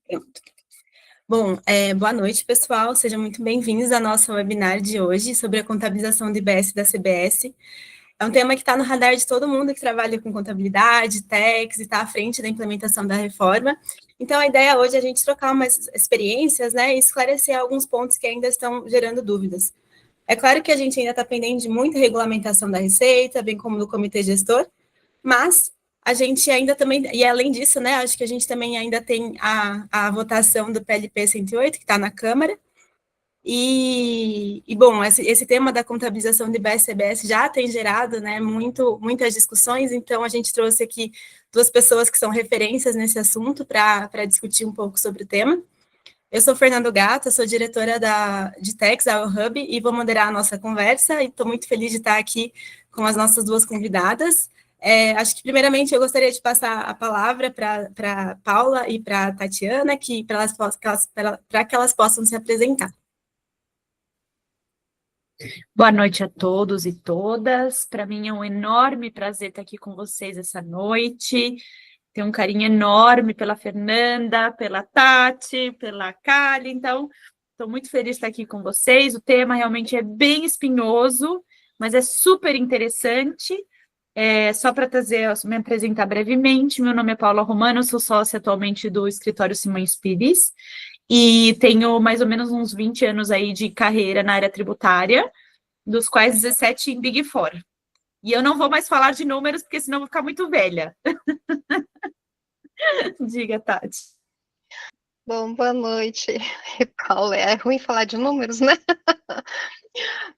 Pronto. Bom, boa noite, pessoal. Sejam muito bem-vindos à nossa webinar de hoje sobre a contabilização do IBS da CBS. É um tema que está no radar de todo mundo que trabalha com contabilidade, tax e está à frente da implementação da reforma. Então, a ideia hoje é a gente trocar umas experiências, né, e esclarecer alguns pontos que ainda estão gerando dúvidas. É claro que a gente ainda está pendente de muita regulamentação da Receita, bem como do comitê gestor, mas a gente ainda também, e além disso, né, acho que a gente também ainda tem a votação do PLP 108, que está na Câmara, bom, esse tema da contabilização de BSCBS já tem gerado, né, muitas discussões, então a gente trouxe aqui duas pessoas que são referências nesse assunto para discutir um pouco sobre o tema. Eu sou Fernando Gato, sou diretora de Tax, da Hub, e vou moderar a nossa conversa, e estou muito feliz de estar aqui com as nossas duas convidadas. Acho que, primeiramente, eu gostaria de passar a palavra para Paula e para a Tatiana, para que elas possam se apresentar. Boa noite a todos e todas. Para mim é um enorme prazer estar aqui com vocês essa noite. Tenho um carinho enorme pela Fernanda, pela Tati, pela Kali. Então, estou muito feliz de estar aqui com vocês. O tema realmente é bem espinhoso, mas é super interessante. Só para me apresentar brevemente, meu nome é Paula Romano, sou sócia atualmente do escritório Simões Pires e tenho mais ou menos uns 20 anos aí de carreira na área tributária, dos quais 17 em Big Four. E eu não vou mais falar de números, porque senão eu vou ficar muito velha. Diga, Tati. Bom, boa noite, Paula. É ruim falar de números, né?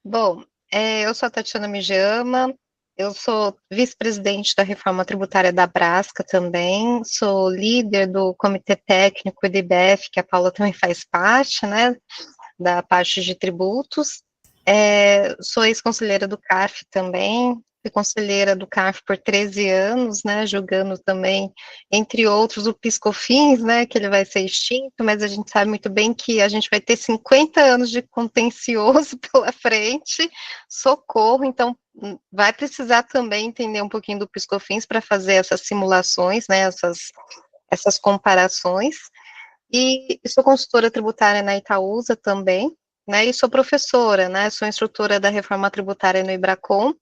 Bom, eu sou a Tatiana Mijama, eu sou vice-presidente da Reforma Tributária da Brasca também, sou líder do Comitê Técnico do IBF, que a Paula também faz parte, né, da parte de tributos. Sou ex-conselheira do CARF também, fui conselheira do CARF por 13 anos, né, julgando também, entre outros, o PiscoFins, né, que ele vai ser extinto, mas a gente sabe muito bem que a gente vai ter 50 anos de contencioso pela frente, socorro, então vai precisar também entender um pouquinho do PiscoFins para fazer essas simulações, né, essas comparações, e sou consultora tributária na Itaúsa também, né, e sou professora, né, sou instrutora da reforma tributária no Ibracon,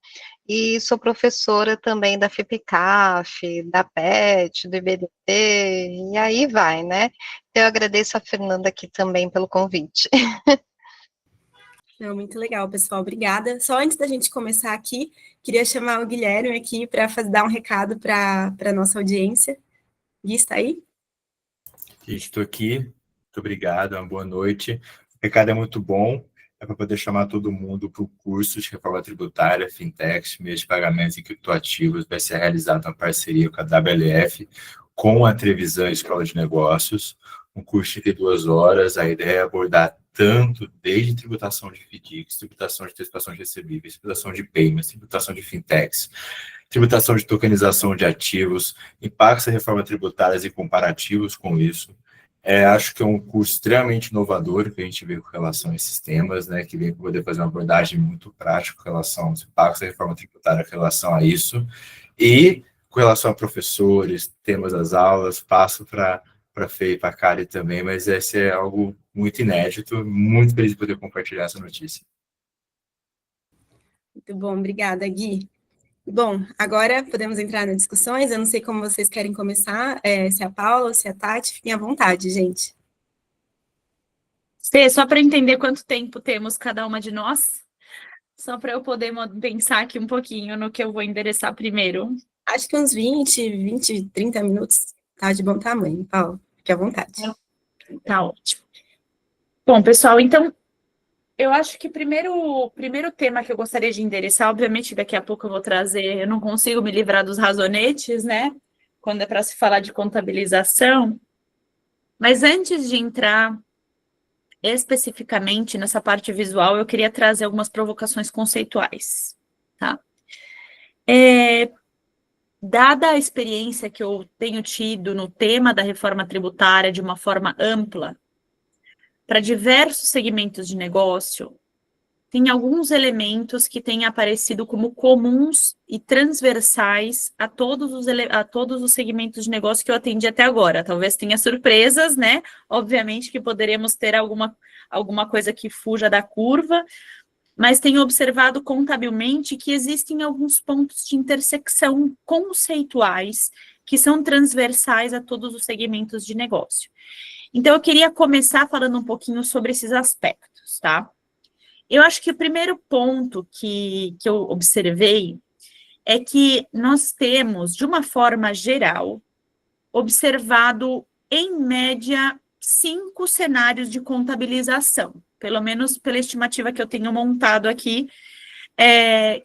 e sou professora também da FIPCAF, da PET, do IBDT, e aí vai, né. Eu agradeço a Fernanda aqui também pelo convite. Muito legal, pessoal, obrigada. Só antes da gente começar aqui, queria chamar o Guilherme aqui para dar um recado para a nossa audiência. Gui, está aí? Estou aqui, muito obrigado, uma boa noite. O recado é muito bom, é para poder chamar todo mundo para o curso de reforma tributária, fintechs, meios de pagamentos e criptoativos, vai ser realizado uma parceria com a WLF, com a Trevisan Escola de Negócios, um curso de 32 horas, a ideia é abordar tanto desde tributação de FDICs, tributação de antecipação de recebíveis, tributação de payments, tributação de fintechs, tributação de tokenização de ativos, impactos da reforma tributária e comparativos com isso. Acho que é um curso extremamente inovador que a gente vê com relação a esses temas, né, que vem para poder fazer uma abordagem muito prática com relação aos impactos da reforma tributária com relação a isso, e com relação a professores, temas das aulas, passo para a Fê e para a Kari também, mas esse é algo muito inédito, muito feliz de poder compartilhar essa notícia. Muito bom, obrigada, Gui. Bom, agora podemos entrar nas discussões. Eu não sei como vocês querem começar, se é a Paula ou se é a Tati, fiquem à vontade, gente. Fê, só para entender quanto tempo temos cada uma de nós, só para eu poder pensar aqui um pouquinho no que eu vou endereçar primeiro. Acho que uns 20, 30 minutos tá de bom tamanho, Paula. Fique à vontade. Tá ótimo. Bom, pessoal, então, eu acho que o primeiro tema que eu gostaria de endereçar, obviamente daqui a pouco eu vou trazer, eu não consigo me livrar dos razonetes, né? Quando é para se falar de contabilização. Mas antes de entrar especificamente nessa parte visual, eu queria trazer algumas provocações conceituais, tá? Dada a experiência que eu tenho tido no tema da reforma tributária de uma forma ampla, para diversos segmentos de negócio, tem alguns elementos que têm aparecido como comuns e transversais a todos os segmentos de negócio que eu atendi até agora. Talvez tenha surpresas, né? Obviamente que poderemos ter alguma coisa que fuja da curva, mas tenho observado contabilmente que existem alguns pontos de intersecção conceituais que são transversais a todos os segmentos de negócio. Então, eu queria começar falando um pouquinho sobre esses aspectos, tá? Eu acho que o primeiro ponto que eu observei é que nós temos, de uma forma geral, observado, em média, 5 cenários de contabilização, pelo menos pela estimativa que eu tenho montado aqui,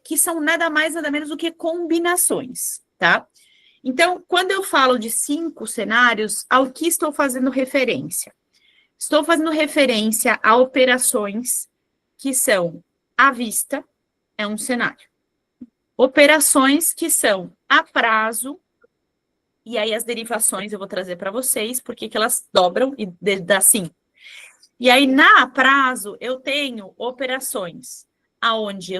que são nada mais, nada menos do que combinações, tá? Então, quando eu falo de 5 cenários, ao que estou fazendo referência? Estou fazendo referência a operações que são à vista, é um cenário. Operações que são a prazo, e aí as derivações eu vou trazer para vocês, porque que elas dobram e dá 5. E aí, na prazo, eu tenho operações aonde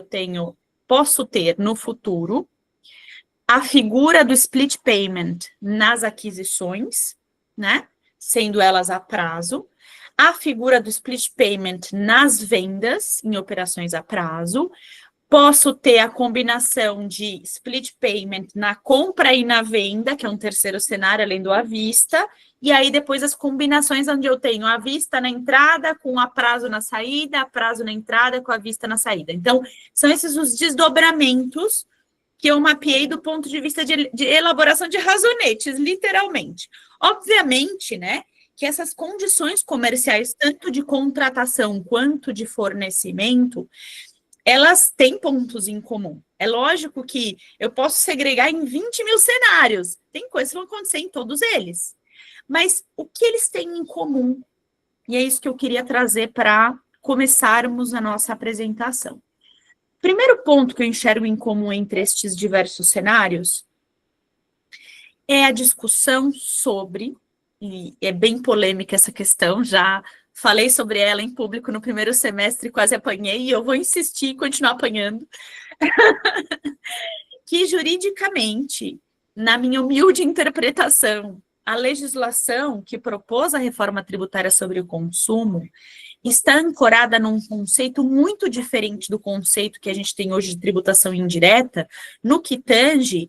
posso ter no futuro a figura do split payment nas aquisições, né? Sendo elas a prazo, a figura do split payment nas vendas, em operações a prazo, posso ter a combinação de split payment na compra e na venda, que é um terceiro cenário, além do à vista, e aí depois as combinações onde eu tenho a vista na entrada, com a prazo na saída, a prazo na entrada, com a vista na saída. Então, são esses os desdobramentos que eu mapeei do ponto de vista de elaboração de razonetes, literalmente. Obviamente, né, que essas condições comerciais, tanto de contratação quanto de fornecimento, elas têm pontos em comum. É lógico que eu posso segregar em 20 mil cenários. Tem coisas que vão acontecer em todos eles. Mas o que eles têm em comum? E é isso que eu queria trazer para começarmos a nossa apresentação. Primeiro ponto que eu enxergo em comum entre estes diversos cenários é a discussão sobre, e é bem polêmica essa questão, já falei sobre ela em público no primeiro semestre, quase apanhei, e eu vou insistir e continuar apanhando, que juridicamente, na minha humilde interpretação, a legislação que propôs a reforma tributária sobre o consumo está ancorada num conceito muito diferente do conceito que a gente tem hoje de tributação indireta, no que tange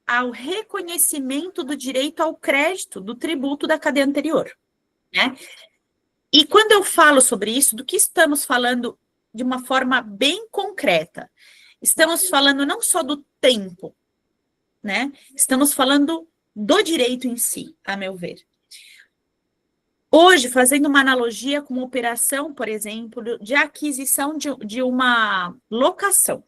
ao reconhecimento do direito ao crédito do tributo da cadeia anterior, né? E quando eu falo sobre isso, do que estamos falando de uma forma bem concreta? Estamos falando não só do tempo, né? Estamos falando do direito em si, a meu ver. Hoje, fazendo uma analogia com uma operação, por exemplo, de aquisição de uma locação.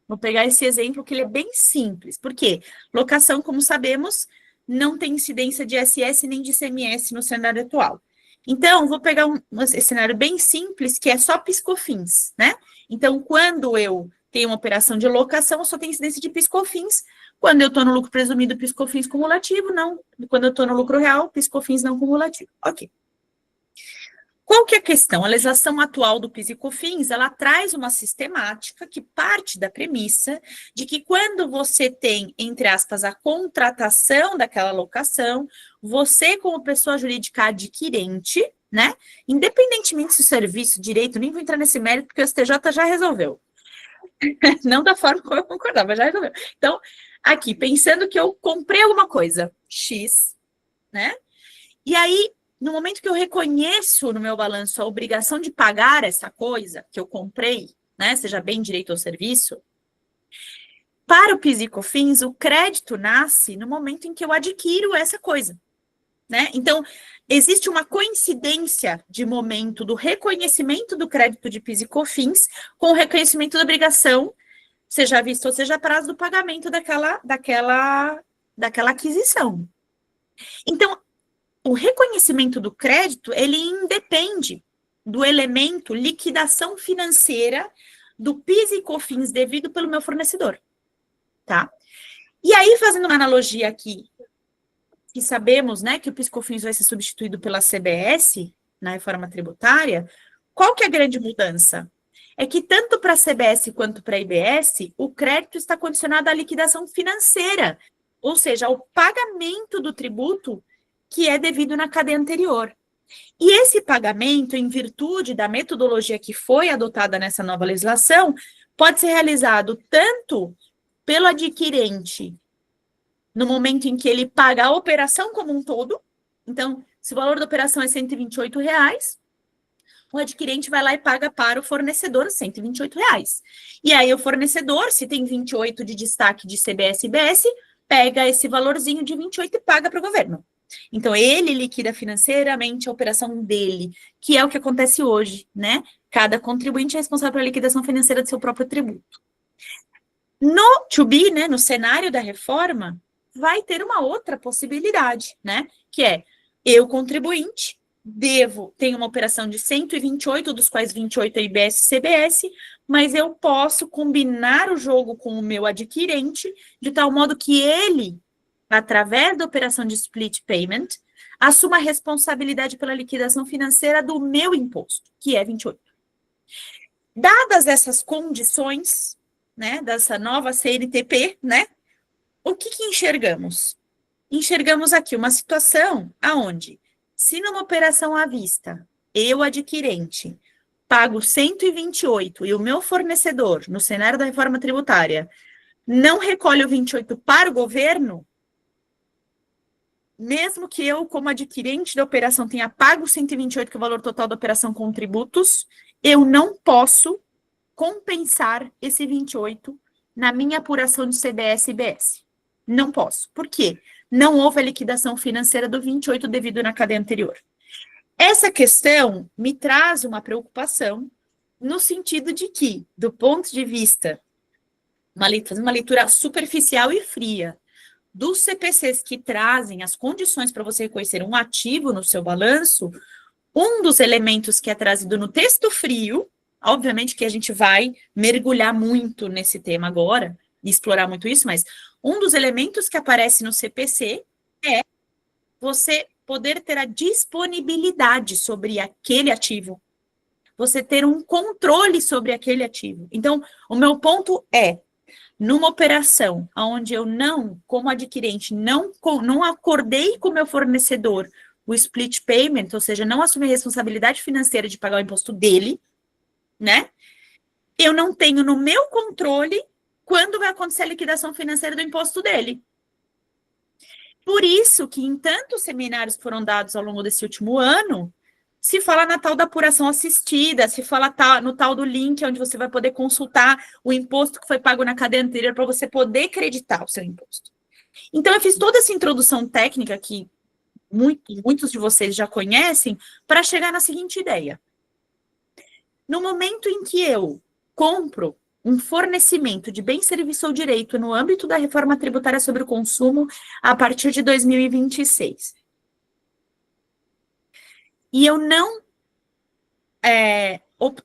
Vou pegar esse exemplo que ele é bem simples. Por quê? Locação, como sabemos, não tem incidência de ISS nem de ICMS no cenário atual. Então, vou pegar esse cenário bem simples, que é só PIS/COFINS, né? Então, quando eu tenho uma operação de locação, eu só tenho incidência de PIS/COFINS. Quando eu estou no lucro presumido, PIS/COFINS cumulativo, não. Quando eu estou no lucro real, PIS/COFINS não cumulativo. Ok. Qual que é a questão? A legislação atual do PIS e COFINS, ela traz uma sistemática que parte da premissa de que quando você tem, entre aspas, a contratação daquela locação, você, como pessoa jurídica adquirente, né, independentemente se o serviço, direito, nem vou entrar nesse mérito, porque o STJ já resolveu. Não da forma como eu concordava, mas já resolveu. Então, aqui, pensando que eu comprei alguma coisa, X, né, e aí, no momento que eu reconheço no meu balanço a obrigação de pagar essa coisa que eu comprei, né, seja bem direito ou serviço, para o PIS e COFINS, o crédito nasce no momento em que eu adquiro essa coisa, né? Então, existe uma coincidência de momento do reconhecimento do crédito de PIS e COFINS com o reconhecimento da obrigação, seja à vista ou seja a prazo do pagamento daquela aquisição. Então, o reconhecimento do crédito, ele independe do elemento liquidação financeira do PIS e COFINS devido pelo meu fornecedor, tá? E aí, fazendo uma analogia aqui, que sabemos, né, que o PIS e COFINS vai ser substituído pela CBS, na reforma tributária, qual que é a grande mudança? É que tanto para a CBS quanto para a IBS, o crédito está condicionado à liquidação financeira, ou seja, ao pagamento do tributo que é devido na cadeia anterior. E esse pagamento, em virtude da metodologia que foi adotada nessa nova legislação, pode ser realizado tanto pelo adquirente no momento em que ele paga a operação como um todo. Então, se o valor da operação é R$ 128, o adquirente vai lá e paga para o fornecedor R$ 128. E aí o fornecedor, se tem 28 de destaque de CBS e IBS, pega esse valorzinho de 28 e paga para o governo. Então, ele liquida financeiramente a operação dele, que é o que acontece hoje, né? Cada contribuinte é responsável pela liquidação financeira do seu próprio tributo. No to be, né, no cenário da reforma, vai ter uma outra possibilidade, né? Que é, eu, contribuinte, tenho uma operação de 128, dos quais 28 é IBS e CBS, mas eu posso combinar o jogo com o meu adquirente, de tal modo que ele, através da operação de split payment, assuma a responsabilidade pela liquidação financeira do meu imposto, que é 28. Dadas essas condições, né, dessa nova CNTP, né, o que enxergamos? Enxergamos aqui uma situação aonde, se numa operação à vista, eu, adquirente, pago 128 e o meu fornecedor, no cenário da reforma tributária, não recolhe o 28 para o governo, mesmo que eu, como adquirente da operação, tenha pago 128, que é o valor total da operação com tributos, eu não posso compensar esse 28 na minha apuração de CBS e IBS. Não posso. Por quê? Não houve a liquidação financeira do 28 devido na cadeia anterior. Essa questão me traz uma preocupação no sentido de que, do ponto de vista, fazendo uma leitura superficial e fria, dos CPCs que trazem as condições para você reconhecer um ativo no seu balanço, um dos elementos que é trazido no texto frio, obviamente que a gente vai mergulhar muito nesse tema agora, e explorar muito isso, mas um dos elementos que aparece no CPC é você poder ter a disponibilidade sobre aquele ativo, você ter um controle sobre aquele ativo. Então, o meu ponto é, numa operação onde eu não, como adquirente, não acordei com o meu fornecedor o split payment, ou seja, não assumi a responsabilidade financeira de pagar o imposto dele, né? Eu não tenho no meu controle quando vai acontecer a liquidação financeira do imposto dele. Por isso que em tantos seminários que foram dados ao longo desse último ano, se fala na tal da apuração assistida, se fala no tal do link, onde você vai poder consultar o imposto que foi pago na cadeia anterior para você poder creditar o seu imposto. Então, eu fiz toda essa introdução técnica que muitos de vocês já conhecem, para chegar na seguinte ideia. No momento em que eu compro um fornecimento de bem, serviço ou direito no âmbito da reforma tributária sobre o consumo a partir de 2026, e eu não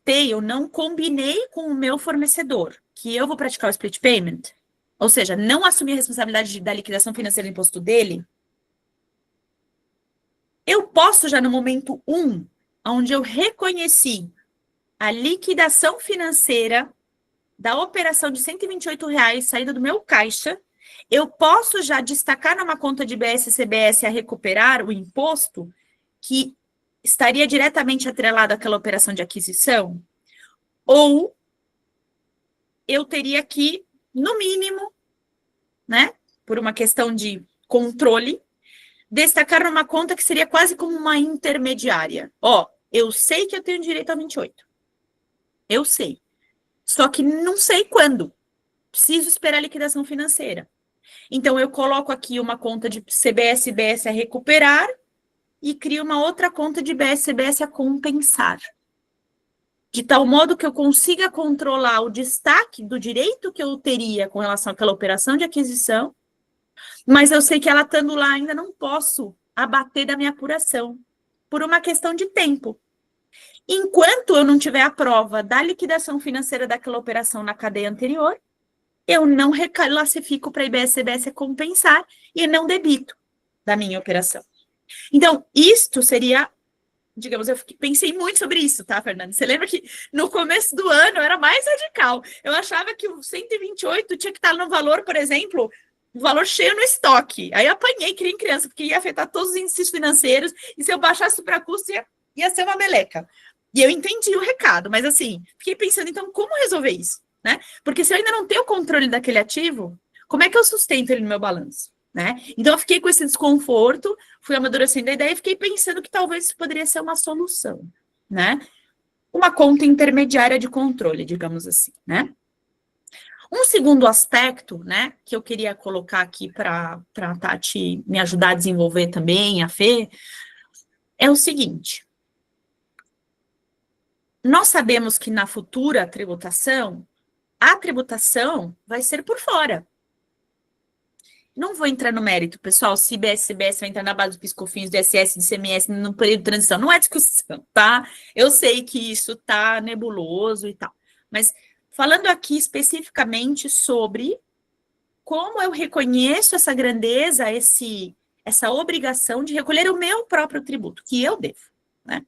eu não combinei com o meu fornecedor que eu vou praticar o split payment, ou seja, não assumir a responsabilidade da liquidação financeira do imposto dele, eu posso já no momento 1, onde eu reconheci a liquidação financeira da operação de R$ 128 saída do meu caixa, eu posso já destacar numa conta de IBS e CBS a recuperar o imposto que estaria diretamente atrelado àquela operação de aquisição? Ou eu teria que, no mínimo, né, por uma questão de controle, destacar numa conta que seria quase como uma intermediária. Eu sei que eu tenho direito a 28. Eu sei. Só que não sei quando. Preciso esperar a liquidação financeira. Então, eu coloco aqui uma conta de CBS e IBS a recuperar e crio uma outra conta de IBS e CBS a compensar. De tal modo que eu consiga controlar o destaque do direito que eu teria com relação àquela operação de aquisição, mas eu sei que ela estando lá ainda não posso abater da minha apuração, por uma questão de tempo. Enquanto eu não tiver a prova da liquidação financeira daquela operação na cadeia anterior, eu não reclassifico para a IBS e CBS a compensar e não debito da minha operação. Então, isto seria digamos, pensei muito sobre isso, tá, Fernanda? Você lembra que no começo do ano eu era mais radical. Eu achava que o 128 tinha que estar no valor, por exemplo, o valor cheio no estoque. Aí eu apanhei, criei em criança, porque ia afetar todos os índices financeiros, e se eu baixasse para custo, ia ser uma meleca. E eu entendi o recado, mas assim, fiquei pensando, então, como resolver isso, né? Porque se eu ainda não tenho o controle daquele ativo, como é que eu sustento ele no meu balanço, né? Então, eu fiquei com esse desconforto, fui amadurecendo a ideia e fiquei pensando que talvez isso poderia ser uma solução, né? Uma conta intermediária de controle, digamos assim, né? Um segundo aspecto, né, que eu queria colocar aqui para a Tati me ajudar a desenvolver também, a Fê, é o seguinte. Nós sabemos que na futura tributação, a tributação vai ser por fora. Não vou entrar no mérito, pessoal, se IBS, CBS vai entrar na base do PIS/COFINS, do ISS, do ICMS no período de transição. Não é discussão, tá? Eu sei que isso tá nebuloso e tal. Mas falando aqui especificamente sobre como eu reconheço essa grandeza, essa obrigação de recolher o meu próprio tributo, que eu devo, né?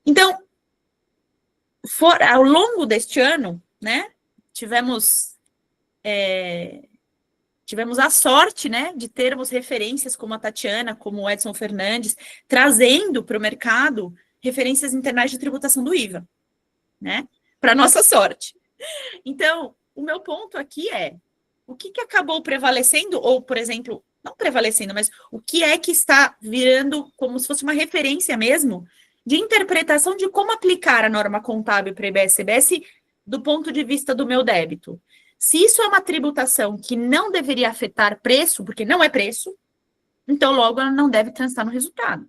Então, ao longo deste ano, né, tivemos a sorte, né, de termos referências como a Tatiana, como o Edson Fernandes, trazendo para o mercado referências internais de tributação do IVA, né, para nossa sorte. Então, o meu ponto aqui é, o que acabou prevalecendo, ou, por exemplo, não prevalecendo, mas o que é que está virando como se fosse uma referência mesmo de interpretação de como aplicar a norma contábil para IBS-CBS do ponto de vista do meu débito. Se isso é uma tributação que não deveria afetar preço, porque não é preço, então logo ela não deve transitar no resultado.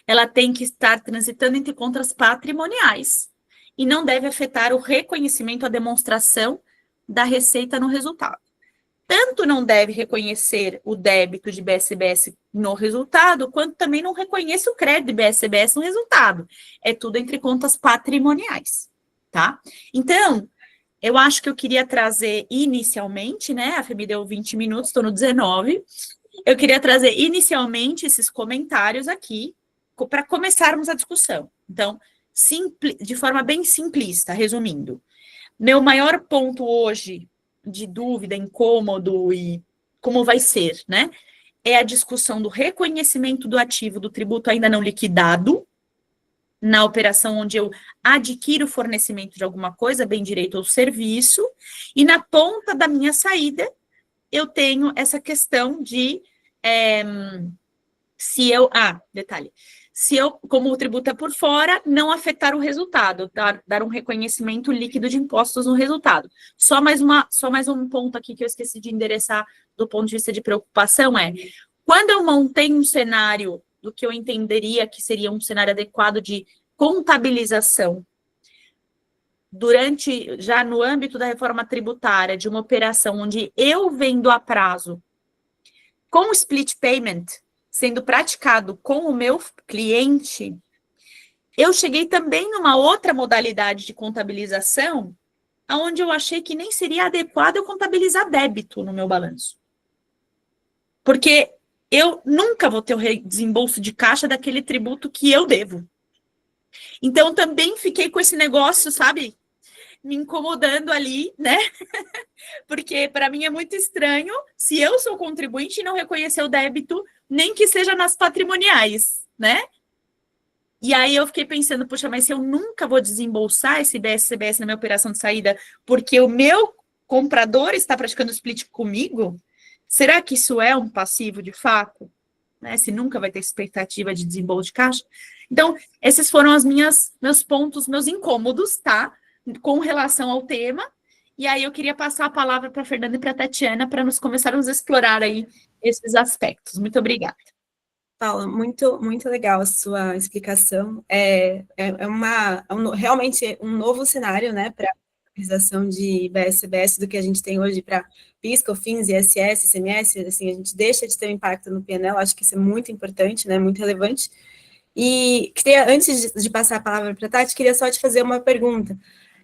Ela tem que estar transitando entre contas patrimoniais e não deve afetar o reconhecimento, a demonstração da receita no resultado. Tanto não deve reconhecer o débito de IBS-CBS no resultado, quanto também não reconhece o crédito de IBS-CBS no resultado. É tudo entre contas patrimoniais, tá? Então, eu acho que eu queria trazer inicialmente, né? A Fê me deu 20 minutos, estou no 19. Eu queria trazer inicialmente esses comentários aqui para começarmos a discussão. Então, de forma bem simplista, resumindo. Meu maior ponto hoje de dúvida, incômodo e como vai ser, né? É a discussão do reconhecimento do ativo do tributo ainda não liquidado, na operação onde eu adquiro o fornecimento de alguma coisa, bem direito ou serviço, e na ponta da minha saída, eu tenho essa questão de detalhe. Se eu, como o tributo é por fora, não afetar o resultado, dar um reconhecimento líquido de impostos no resultado. Só mais um ponto aqui que eu esqueci de endereçar do ponto de vista de preocupação quando eu montei um cenário do que eu entenderia que seria um cenário adequado de contabilização já no âmbito da reforma tributária, de uma operação onde eu vendo a prazo com split payment sendo praticado com o meu cliente, eu cheguei também numa outra modalidade de contabilização, onde eu achei que nem seria adequado eu contabilizar débito no meu balanço. Porque eu nunca vou ter o desembolso de caixa daquele tributo que eu devo. Então, também fiquei com esse negócio, sabe, me incomodando ali, né? Porque para mim é muito estranho se eu sou contribuinte e não reconhecer o débito, nem que seja nas patrimoniais, né? E aí eu fiquei pensando, poxa, mas se eu nunca vou desembolsar esse IBS-CBS na minha operação de saída, porque o meu comprador está praticando split comigo, será que isso é um passivo de fato? Né? Se nunca vai ter expectativa de desembolso de caixa? Então, esses foram meus pontos, meus incômodos, tá? Com relação ao tema. E aí eu queria passar a palavra para a Fernanda e para a Tatiana para nós começarmos a explorar aí esses aspectos. Muito obrigada. Paula, muito, muito legal a sua explicação. Realmente um novo cenário, né, para a utilização de IBS-CBS do que a gente tem hoje para PIS, COFINS, ISS, ICMS. Assim, a gente deixa de ter um impacto no PNL, acho que isso é muito importante, né, muito relevante. E antes de passar a palavra para a Tati, queria só te fazer uma pergunta.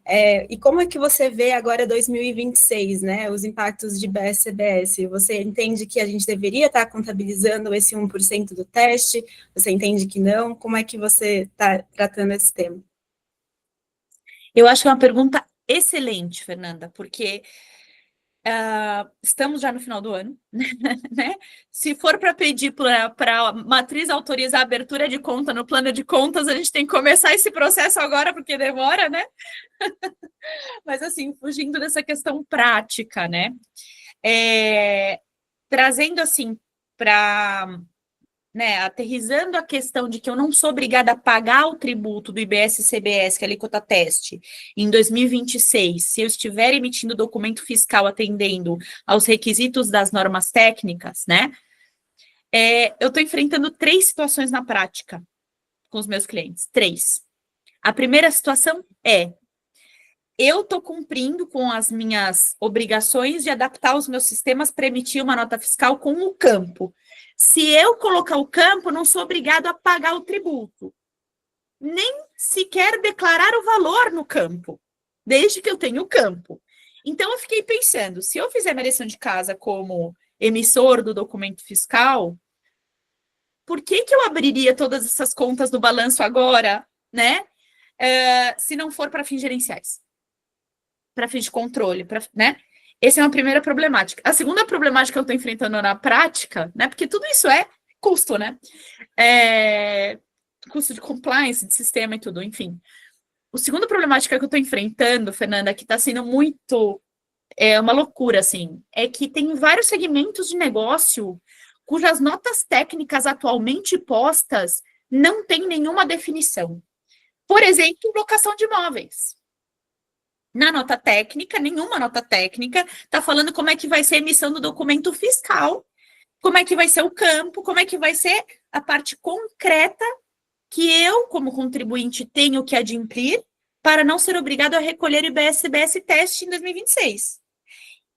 E como é que você vê agora 2026, né, os impactos de BS-CBS? Você entende que a gente deveria estar contabilizando esse 1% do teste? Você entende que não? Como é que você está tratando esse tema? Eu acho que é uma pergunta excelente, Fernanda, porque estamos já no final do ano, né? Se for para pedir para a matriz autorizar a abertura de conta no plano de contas, a gente tem que começar esse processo agora, porque demora, né? Mas, assim, fugindo dessa questão prática, né? Trazendo, assim, para... Né, aterrissando a questão de que eu não sou obrigada a pagar o tributo do IBS-CBS, que é a alíquota teste, em 2026, se eu estiver emitindo documento fiscal atendendo aos requisitos das normas técnicas, né, eu estou enfrentando 3 situações na prática com os meus clientes. 3. A primeira situação eu estou cumprindo com as minhas obrigações de adaptar os meus sistemas para emitir uma nota fiscal com o campo. Se eu colocar o campo, não sou obrigado a pagar o tributo, nem sequer declarar o valor no campo, desde que eu tenha o campo. Então, eu fiquei pensando, se eu fizer minha lição de casa como emissor do documento fiscal, por que eu abriria todas essas contas do balanço agora, né? Se não for para fins gerenciais, para fins de controle, né? Essa é uma primeira problemática. A segunda problemática que eu estou enfrentando na prática, né? Porque tudo isso é custo, né? Custo de compliance, de sistema e tudo, enfim. O segundo problemática que eu estou enfrentando, Fernanda, que está sendo muito uma loucura, assim, é que tem vários segmentos de negócio cujas notas técnicas atualmente postas não têm nenhuma definição. Por exemplo, locação de imóveis. Na nota técnica, nenhuma nota técnica está falando como é que vai ser a emissão do documento fiscal, como é que vai ser o campo, como é que vai ser a parte concreta que eu, como contribuinte, tenho que adimplir para não ser obrigado a recolher IBS-CBS teste em 2026.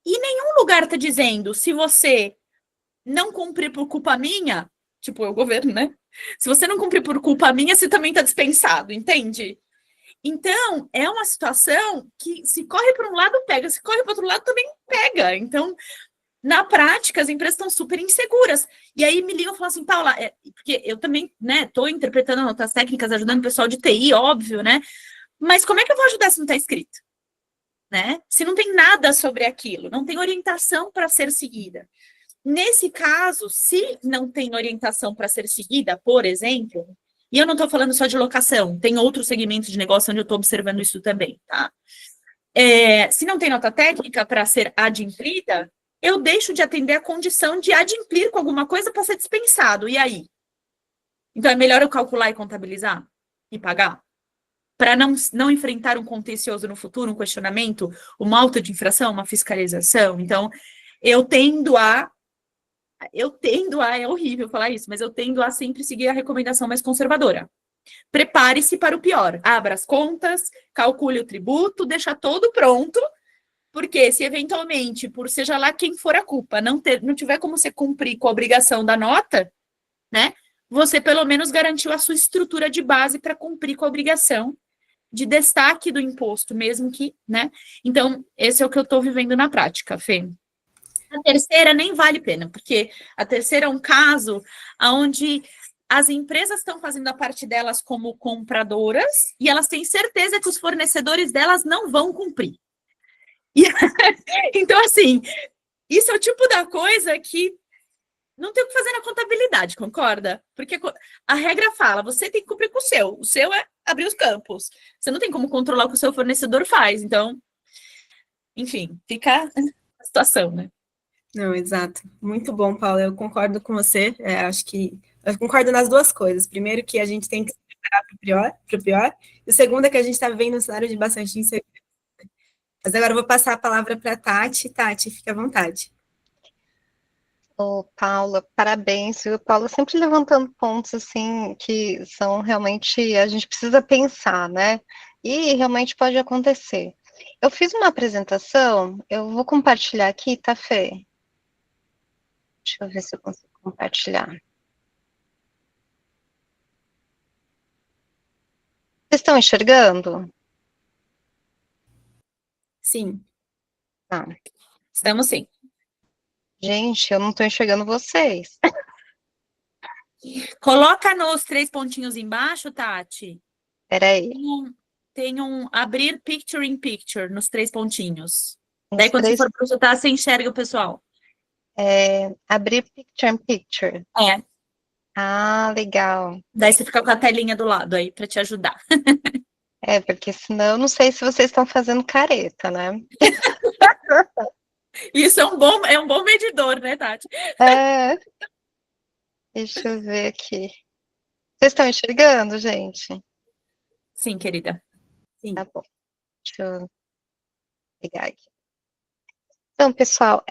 E nenhum lugar está dizendo, se você não cumprir por culpa minha, tipo, é o governo, né? Se você não cumprir por culpa minha, você também está dispensado, entende? Então, é uma situação que se corre para um lado, pega, se corre para outro lado, também pega. Então, na prática, as empresas estão super inseguras. E aí me ligam e falam assim, Paula, porque eu também, né, estou interpretando notas técnicas, ajudando o pessoal de TI, óbvio, né? Mas como é que eu vou ajudar se não está escrito? Né? Se não tem nada sobre aquilo, não tem orientação para ser seguida. Nesse caso, se não tem orientação para ser seguida, por exemplo, e eu não estou falando só de locação, tem outros segmentos de negócio onde eu estou observando isso também, tá? Se não tem nota técnica para ser adimplida, eu deixo de atender a condição de adimplir com alguma coisa para ser dispensado. E aí? Então, é melhor eu calcular e contabilizar e pagar? Para não enfrentar um contencioso no futuro, um questionamento, uma auto de infração, uma fiscalização. Então, eu tendo a, é horrível falar isso, mas eu tendo a sempre seguir a recomendação mais conservadora. Prepare-se para o pior. Abra as contas, calcule o tributo, deixa todo pronto, porque se eventualmente, por seja lá quem for a culpa, não tiver como você cumprir com a obrigação da nota, né? Você pelo menos garantiu a sua estrutura de base para cumprir com a obrigação de destaque do imposto, mesmo que, né? Então, esse é o que eu estou vivendo na prática, Fê. A terceira nem vale a pena, porque a terceira é um caso onde as empresas estão fazendo a parte delas como compradoras e elas têm certeza que os fornecedores delas não vão cumprir. Então, assim, isso é o tipo da coisa que não tem o que fazer na contabilidade, concorda? Porque a regra fala, você tem que cumprir com o seu é abrir os campos. Você não tem como controlar o que o seu fornecedor faz, então, enfim, fica a situação, né? Não, exato. Muito bom, Paula. Eu concordo com você. Acho que eu concordo nas duas coisas. Primeiro, que a gente tem que se preparar para o pior. E o segundo é que a gente está vivendo um cenário de bastante insegurança. Mas agora eu vou passar a palavra para a Tati. Tati, fique à vontade. Paula, parabéns. O Paula sempre levantando pontos assim que são realmente a gente precisa pensar, né? E realmente pode acontecer. Eu fiz uma apresentação, eu vou compartilhar aqui, tá, Fê? Deixa eu ver se eu consigo compartilhar. Vocês estão enxergando? Sim. Tá. Estamos sim. Gente, eu não estou enxergando vocês. Coloca nos 3 pontinhos embaixo, Tati. Peraí. Tem um abrir picture in picture nos 3 pontinhos. Os Daí, quando você três, for projetar, você enxerga o pessoal. abrir picture in picture. É. Ah, legal. Daí você fica com a telinha do lado aí para te ajudar. Porque senão eu não sei se vocês estão fazendo careta, né? Isso é um bom medidor, né, Tati? É, deixa eu ver aqui. Vocês estão enxergando, gente? Sim, querida. Sim. Tá bom. Deixa eu pegar aqui. Então, pessoal,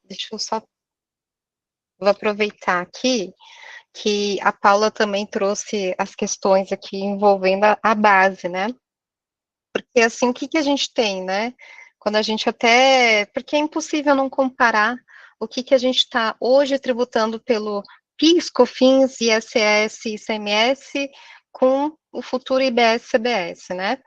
deixa eu só vou aproveitar aqui que a Paula também trouxe as questões aqui envolvendo a base, né? Porque assim, o que a gente tem, né? Quando a gente porque é impossível não comparar o que a gente está hoje tributando pelo PIS, COFINS, ISS e ICMS com o futuro IBS, CBS, né?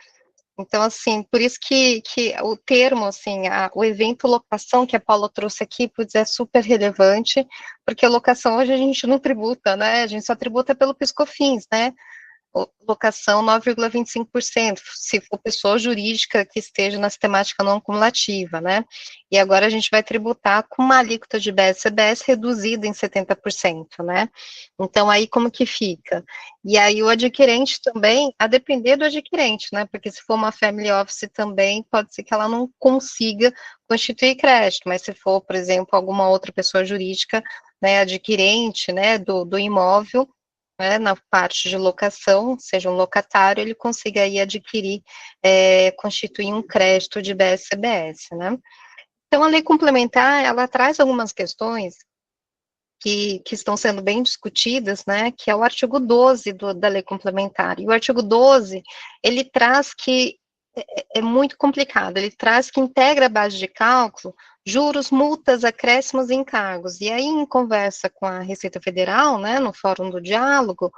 Então, assim, por isso que o termo, assim, o evento locação que a Paula trouxe aqui, putz, é super relevante, porque a locação hoje a gente não tributa, né? A gente só tributa pelo PIS/COFINS, né? Locação 9,25%, se for pessoa jurídica que esteja na sistemática não acumulativa, né? E agora a gente vai tributar com uma alíquota de IBS/CBS reduzida em 70%, né? Então, aí como que fica? E aí o adquirente também, a depender do adquirente, né? Porque se for uma family office também, pode ser que ela não consiga constituir crédito, mas se for, por exemplo, alguma outra pessoa jurídica, né, adquirente, né, do imóvel, né, na parte de locação, seja um locatário, ele consiga aí adquirir, constituir um crédito de IBS/CBS, né? Então, a lei complementar, ela traz algumas questões que estão sendo bem discutidas, né, que é o artigo 12 da lei complementar, e o artigo 12, ele traz que, é muito complicado, ele traz que integra a base de cálculo, juros, multas, acréscimos e encargos, e aí em conversa com a Receita Federal, né, no Fórum do Diálogo,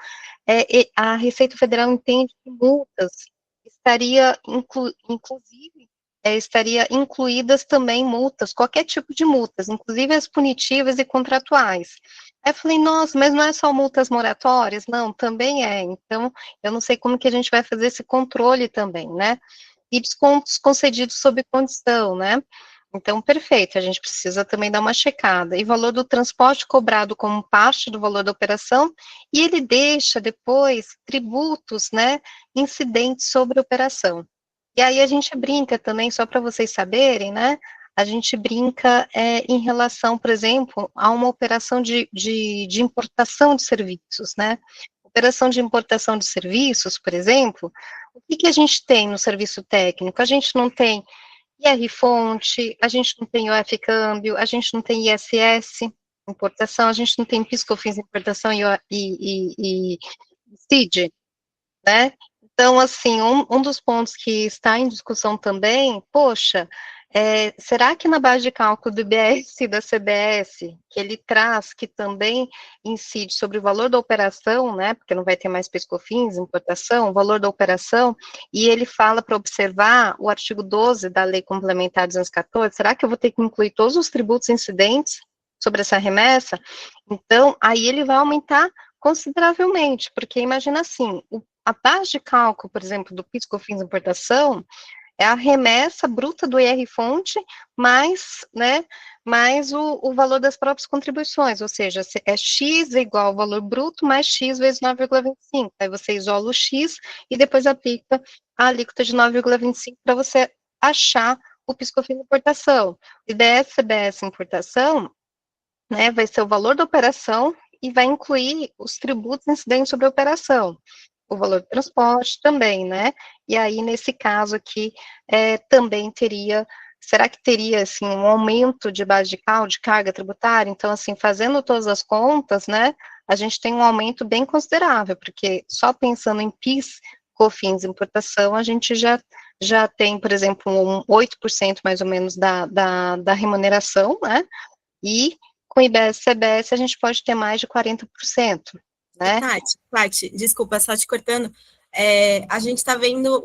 a Receita Federal entende que multas inclusive, estaria incluídas também multas, qualquer tipo de multas, inclusive as punitivas e contratuais. Aí eu falei, nossa, mas não é só multas moratórias? Não, também é. Então, eu não sei como que a gente vai fazer esse controle também, né? E descontos concedidos sob condição, né? Então, perfeito, a gente precisa também dar uma checada. E valor do transporte cobrado como parte do valor da operação, e ele deixa depois tributos, né, incidentes sobre a operação. E aí a gente brinca também, só para vocês saberem, né, a gente brinca em relação, por exemplo, a uma operação de importação de serviços, né? Operação de importação de serviços, por exemplo, o que a gente tem no serviço técnico? A gente não tem IR-fonte, a gente não tem OF-câmbio, a gente não tem ISS, importação, a gente não tem PIS/COFINS, importação e CID, né? Então, assim, um dos pontos que está em discussão também, poxa, será que na base de cálculo do IBS e da CBS, que ele traz, que também incide sobre o valor da operação, né, porque não vai ter mais PIS/COFINS, importação, o valor da operação, e ele fala para observar o artigo 12 da Lei Complementar 214, será que eu vou ter que incluir todos os tributos incidentes sobre essa remessa? Então, aí ele vai aumentar consideravelmente, porque imagina assim, a base de cálculo, por exemplo, do PIS/COFINS importação, é a remessa bruta do IR-fonte, mais, né, mais o valor das próprias contribuições, ou seja, é X igual ao valor bruto, mais X vezes 9,25, aí você isola o X e depois aplica a alíquota de 9,25 para você achar o PIS/COFINS importação. IBS, CBS importação, né, vai ser o valor da operação e vai incluir os tributos incidentes sobre a operação, o valor do transporte também, né, e aí, nesse caso aqui, também teria, será que teria, assim, um aumento de base de cálculo, de carga tributária? Então, assim, fazendo todas as contas, né, a gente tem um aumento bem considerável, porque só pensando em PIS, COFINS, importação, a gente já tem, por exemplo, um 8% mais ou menos da remuneração, né, e com IBS, CBS, a gente pode ter mais de 40%, né? Tati, desculpa, só te cortando. A gente está vendo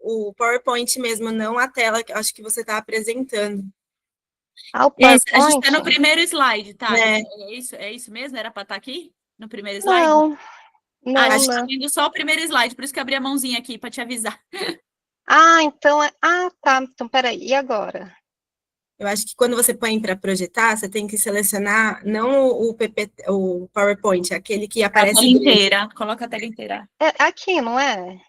o PowerPoint mesmo, não a tela que eu acho que você está apresentando. Ah, o A gente está PowerPoint? no primeiro slide, tá? É. É isso mesmo? Era para estar aqui? No primeiro slide? Não, A não, gente está não. vendo só o primeiro slide, por isso que eu abri a mãozinha aqui para te avisar. Ah, então Ah, tá. Então, peraí. E agora? Eu acho que quando você põe para projetar, você tem que selecionar não o PowerPoint, aquele que A aparece tela inteira. Coloca a tela inteira. É aqui, não é?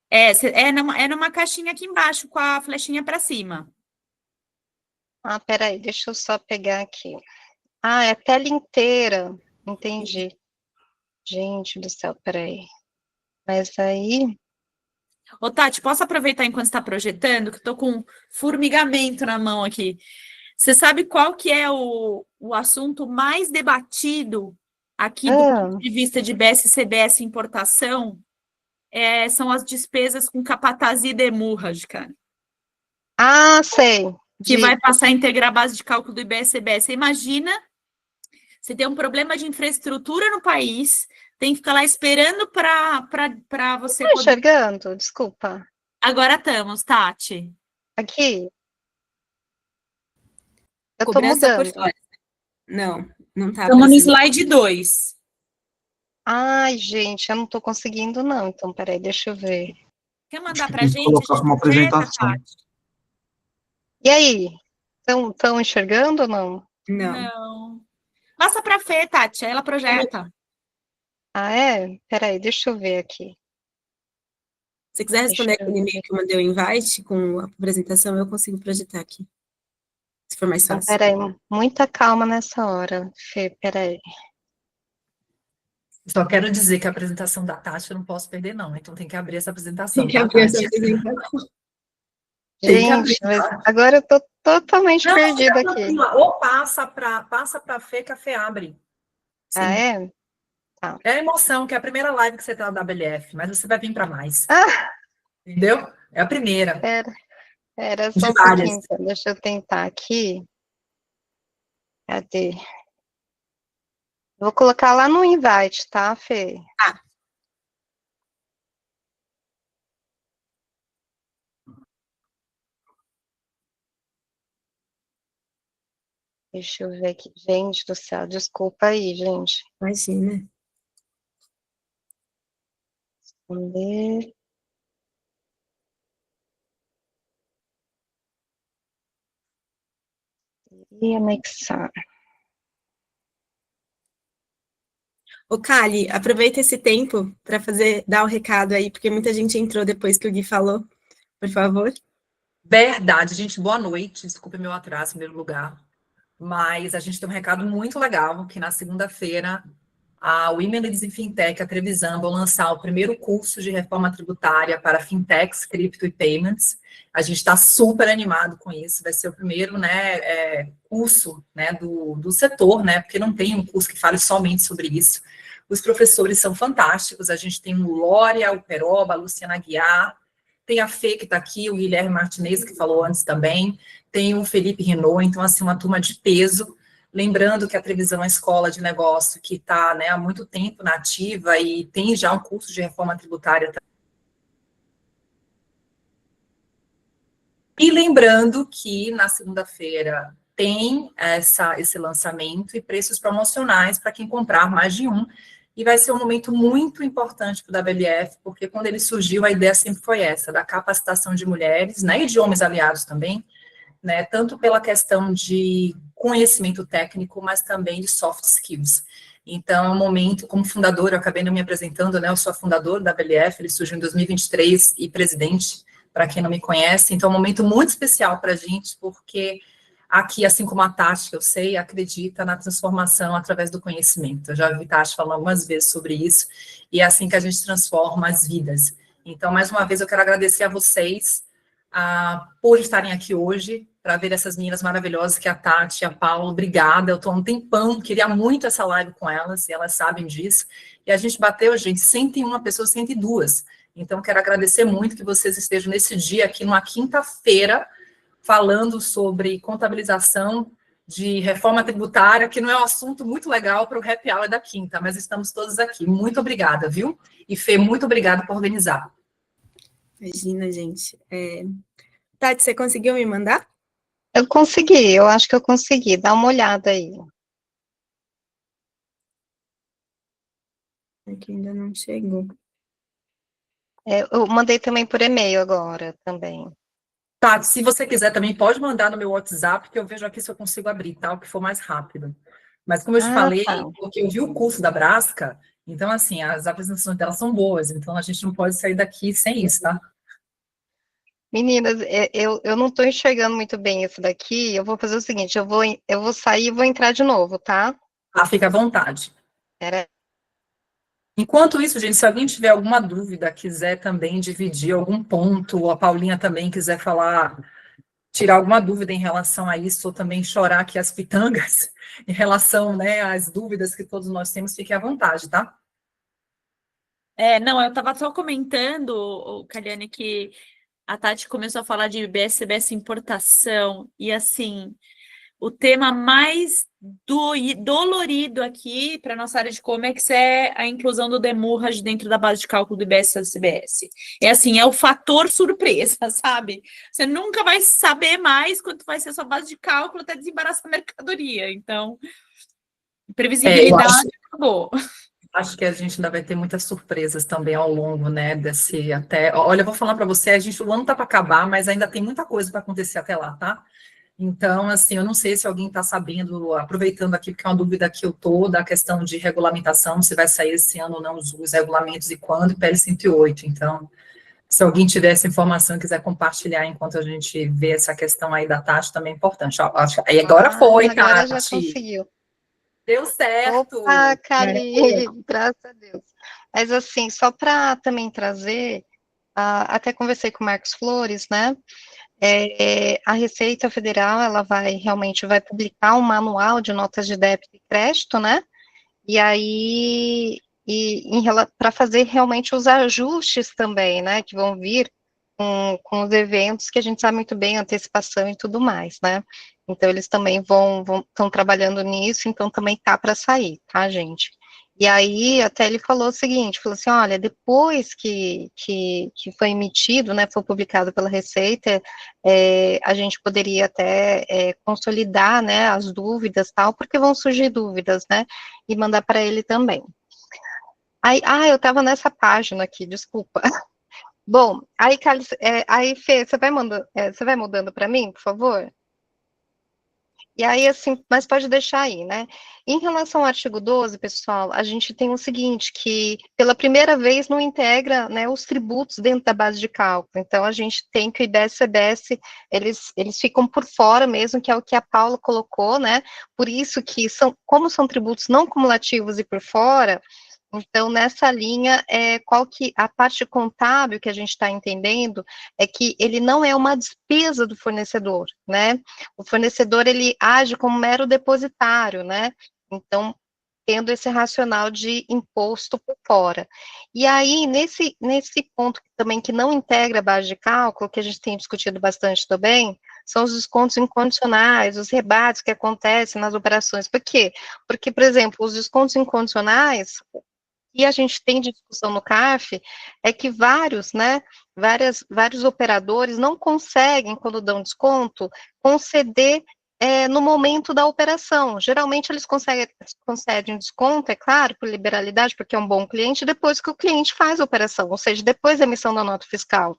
É numa caixinha aqui embaixo, com a flechinha para cima. Ah, peraí, deixa eu só pegar aqui. Ah, é a tela inteira. Entendi. Gente do céu, peraí. Mas aí... Ô, Tati, posso aproveitar enquanto está projetando, que eu tô com formigamento na mão aqui. Você sabe qual que é o assunto mais debatido aqui do ponto de vista de BS-CBS importação? São as despesas com capatazia hemorrágica, Ah, sei. que vai passar a integrar a base de cálculo do IBS-CBS. Você imagina, você tem um problema de infraestrutura no país, tem que ficar lá esperando para você Tá poder... enxergando? Desculpa. Agora estamos, Tati. Aqui? Eu tô cobrança por mudando. fora. Não tá Estamos no aparecendo. slide 2. Ai, gente, eu não tô conseguindo, não. Então, peraí, deixa eu ver. Quer Acho mandar que para a tem que gente? colocar como apresentação. Tati? E aí? Estão enxergando ou não? Não. Não. Passa para a Fê, Tati, ela projeta. Ah, é? Peraí, deixa eu ver aqui. Se você quiser responder Deixa eu aquele e-mail que eu mandei o invite com a apresentação, eu consigo projetar aqui. Se for mais Então, fácil. peraí, muita calma nessa hora, Fê, peraí. Só quero dizer que a apresentação da Tati eu não posso perder, não. Então tem que abrir essa apresentação, Tem que tá, abrir essa Tati? apresentação. Tem que abrir. Gente, mas agora eu tô totalmente Não, perdida fica aqui. tranquila. Ou passa para Fê, que a Fê abre. Ah, é? É a emoção, que é a primeira live que você tá da WF, mas você vai vir para mais. Ah, Entendeu? É a primeira. pera De só um várias. pouquinho, então. Deixa eu tentar aqui. Cadê? Vou colocar lá no invite, tá, Fê? Tá. Deixa eu ver aqui. Gente do céu, desculpa aí, gente. Imagina. Responder. E anexar. Ô, Kali, aproveita esse tempo para dar o recado aí, porque muita gente entrou depois que o Gui falou. Por favor. Verdade, gente. Boa noite. Desculpe meu atraso, em primeiro lugar. Mas a gente tem um recado muito legal, que na segunda-feira a Women Leaders in Fintech, a Trevisan, vão lançar o primeiro curso de reforma tributária para fintechs, cripto e payments. A gente está super animado com isso, vai ser o primeiro curso, né, do setor, né, porque não tem um curso que fale somente sobre isso. Os professores são fantásticos, a gente tem o Lória, o Peroba, a Luciana Aguiar, tem a Fê que está aqui, o Guilherme Martinez, que falou antes também, tem o Felipe Renault, então, assim, uma turma de peso. Lembrando que a Trevisan é uma escola de negócio que está, né, há muito tempo na ativa e tem já um curso de reforma tributária. E lembrando que na segunda-feira tem esse lançamento e preços promocionais para quem comprar mais de um. E vai ser um momento muito importante para o WLF, porque quando ele surgiu, a ideia sempre foi essa, da capacitação de mulheres, né, e de homens aliados também, né, tanto pela questão de conhecimento técnico, mas também de soft skills. Então, é um momento, como fundadora, eu acabei não me apresentando, né, eu sou a fundadora da WLF, ele surgiu em 2023 e presidente, para quem não me conhece, então é um momento muito especial para a gente, porque aqui, assim como a Tati, eu sei, acredita na transformação através do conhecimento. Eu já vi Tati falando algumas vezes sobre isso, e é assim que a gente transforma as vidas. Então, mais uma vez, eu quero agradecer a vocês por estarem aqui hoje, para ver essas meninas maravilhosas, que é a Tati e a Paula. Obrigada, eu estou há um tempão, queria muito essa live com elas, e elas sabem disso. E a gente bateu, gente, 101 pessoas, 102. Então, quero agradecer muito que vocês estejam nesse dia aqui, numa quinta-feira, falando sobre contabilização de reforma tributária, que não é um assunto muito legal para o happy hour da quinta, mas estamos todos aqui. Muito obrigada, viu? E Fê, muito obrigada por organizar. Imagina, gente. Tati, você conseguiu me mandar? Eu consegui, eu acho que eu consegui. Dá uma olhada aí. Aqui ainda não chegou. Eu mandei também por e-mail agora, também. Tá, se você quiser também pode mandar no meu WhatsApp, que eu vejo aqui se eu consigo abrir, tá? O que for mais rápido. Mas como eu te falei, Tá. porque eu vi o curso da Brasca, então, assim, as apresentações delas são boas, então a gente não pode sair daqui sem isso, tá? Meninas, eu não estou enxergando muito bem isso daqui. Eu vou fazer o seguinte, eu vou sair e vou entrar de novo, tá? Ah, fica à vontade. Pera. Enquanto isso, gente, se alguém tiver alguma dúvida, quiser também dividir algum ponto, ou a Paulinha também quiser falar, tirar alguma dúvida em relação a isso, ou também chorar aqui as pitangas, em relação, né, às dúvidas que todos nós temos, fique à vontade, tá? Não, eu estava só comentando, Caliane, que a Tati começou a falar de CBS importação, e assim, o tema mais dolorido aqui para a nossa área de Comex é a inclusão do demurrage dentro da base de cálculo do IBS-CBS. É assim, é o fator surpresa, sabe? Você nunca vai saber mais quanto vai ser a sua base de cálculo até desembaraçar a mercadoria. Então, previsibilidade acabou. Acho que a gente ainda vai ter muitas surpresas também ao longo, né, desse até... Olha, eu vou falar para você, o ano tá para acabar, mas ainda tem muita coisa para acontecer até lá, tá? Então, assim, eu não sei se alguém está sabendo, aproveitando aqui, porque é uma dúvida que eu estou, da questão de regulamentação, se vai sair esse ano ou não os regulamentos e quando, e PL 108. Então, se alguém tiver essa informação e quiser compartilhar enquanto a gente vê essa questão aí da Tati, também é importante. Ó, aí agora foi, agora Tati. já conseguiu. Deu certo. Opa, Cali, graças a Deus. Mas assim, só para também trazer, até conversei com o Marcos Flores, né? A Receita Federal, ela realmente vai publicar um manual de notas de débito e crédito, né? E aí, para fazer realmente os ajustes também, né? Que vão vir com os eventos que a gente sabe muito bem, antecipação e tudo mais, né? Então, eles também estão trabalhando nisso, então também tá para sair, tá, gente? E aí, até ele falou o seguinte, falou assim, olha, depois que foi emitido, né, foi publicado pela Receita, a gente poderia até consolidar, né, as dúvidas, tal, porque vão surgir dúvidas, né, e mandar para ele também. Aí, eu estava nessa página aqui, desculpa. Bom, aí, Fê, você vai mudando para mim, por favor? E aí, assim, mas pode deixar aí, né? Em relação ao artigo 12, pessoal, a gente tem o seguinte, que pela primeira vez não integra, né, os tributos dentro da base de cálculo. Então, a gente tem que o IBS e CBS, eles ficam por fora mesmo, que é o que a Paula colocou, né? Por isso que, como são tributos não cumulativos e por fora, então, nessa linha, qual que a parte contábil que a gente está entendendo é que ele não é uma despesa do fornecedor, né? O fornecedor, ele age como mero depositário, né? Então, tendo esse racional de imposto por fora. E aí, nesse ponto também que não integra a base de cálculo, que a gente tem discutido bastante também, são os descontos incondicionais, os rebates que acontecem nas operações. Por quê? Porque, por exemplo, os descontos incondicionais, e a gente tem de discussão no CARF, é que vários operadores não conseguem, quando dão desconto, conceder no momento da operação. Geralmente eles concedem desconto, é claro, por liberalidade, porque é um bom cliente, depois que o cliente faz a operação, ou seja, depois da emissão da nota fiscal.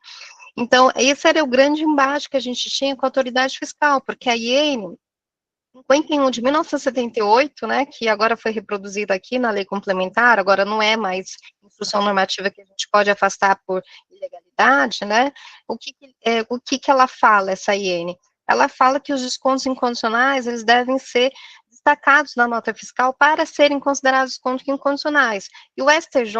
Então, esse era o grande embate que a gente tinha com a autoridade fiscal, porque a IEN, 51 de 1978, né, que agora foi reproduzida aqui na lei complementar, agora não é mais instrução normativa que a gente pode afastar por ilegalidade, né, o que ela fala, essa IN? Ela fala que os descontos incondicionais, eles devem ser destacados na nota fiscal para serem considerados descontos incondicionais. E o STJ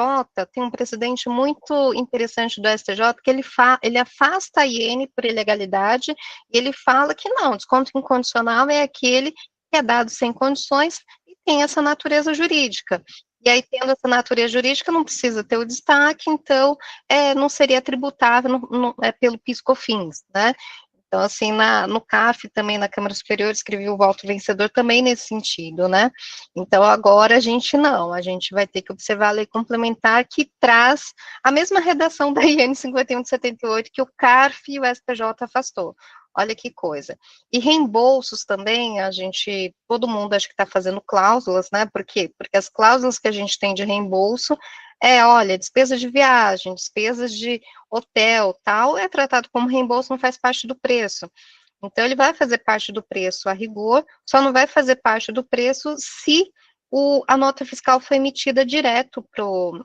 tem um precedente muito interessante do STJ, que ele afasta a IN por ilegalidade, e ele fala que não, desconto incondicional é aquele que é dado sem condições e tem essa natureza jurídica. E aí, tendo essa natureza jurídica, não precisa ter o destaque, então, não seria tributável pelo PIS/COFINS, né? Então, assim, no CAF também, na Câmara Superior, escrevi o voto vencedor também nesse sentido, né? Então, agora a gente vai ter que observar a lei complementar que traz a mesma redação da IN 51 de 78 que o CARF e o STJ afastou. Olha que coisa. E reembolsos também, todo mundo acho que está fazendo cláusulas, né? Por quê? Porque as cláusulas que a gente tem de reembolso olha, despesa de viagem, despesas de hotel, tal, é tratado como reembolso, não faz parte do preço. Então, ele vai fazer parte do preço a rigor, só não vai fazer parte do preço se a nota fiscal foi emitida direto pro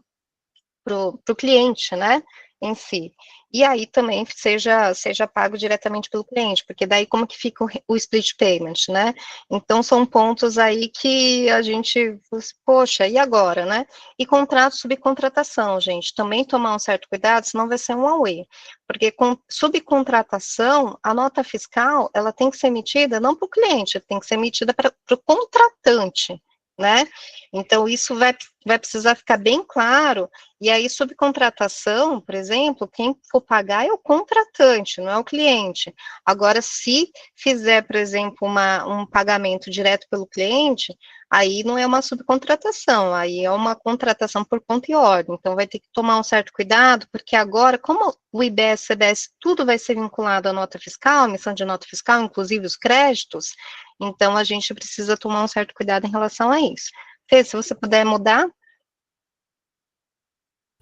cliente, né, em si. E aí também seja pago diretamente pelo cliente, porque daí como que fica o split payment, né? Então, são pontos aí que a gente, poxa, e agora, né? E contrato de subcontratação, gente, também tomar um certo cuidado, senão vai ser um away. Porque com subcontratação, a nota fiscal, ela tem que ser emitida não para o cliente, tem que ser emitida para o contratante, né? Então, isso vai precisar ficar bem claro, e aí, subcontratação, por exemplo, quem for pagar é o contratante, não é o cliente. Agora, se fizer, por exemplo, um pagamento direto pelo cliente, aí não é uma subcontratação, aí é uma contratação por conta e ordem. Então, vai ter que tomar um certo cuidado, porque agora, como o IBS, CBS, tudo vai ser vinculado à nota fiscal, emissão de nota fiscal, inclusive os créditos, então a gente precisa tomar um certo cuidado em relação a isso. Fê, se você puder mudar.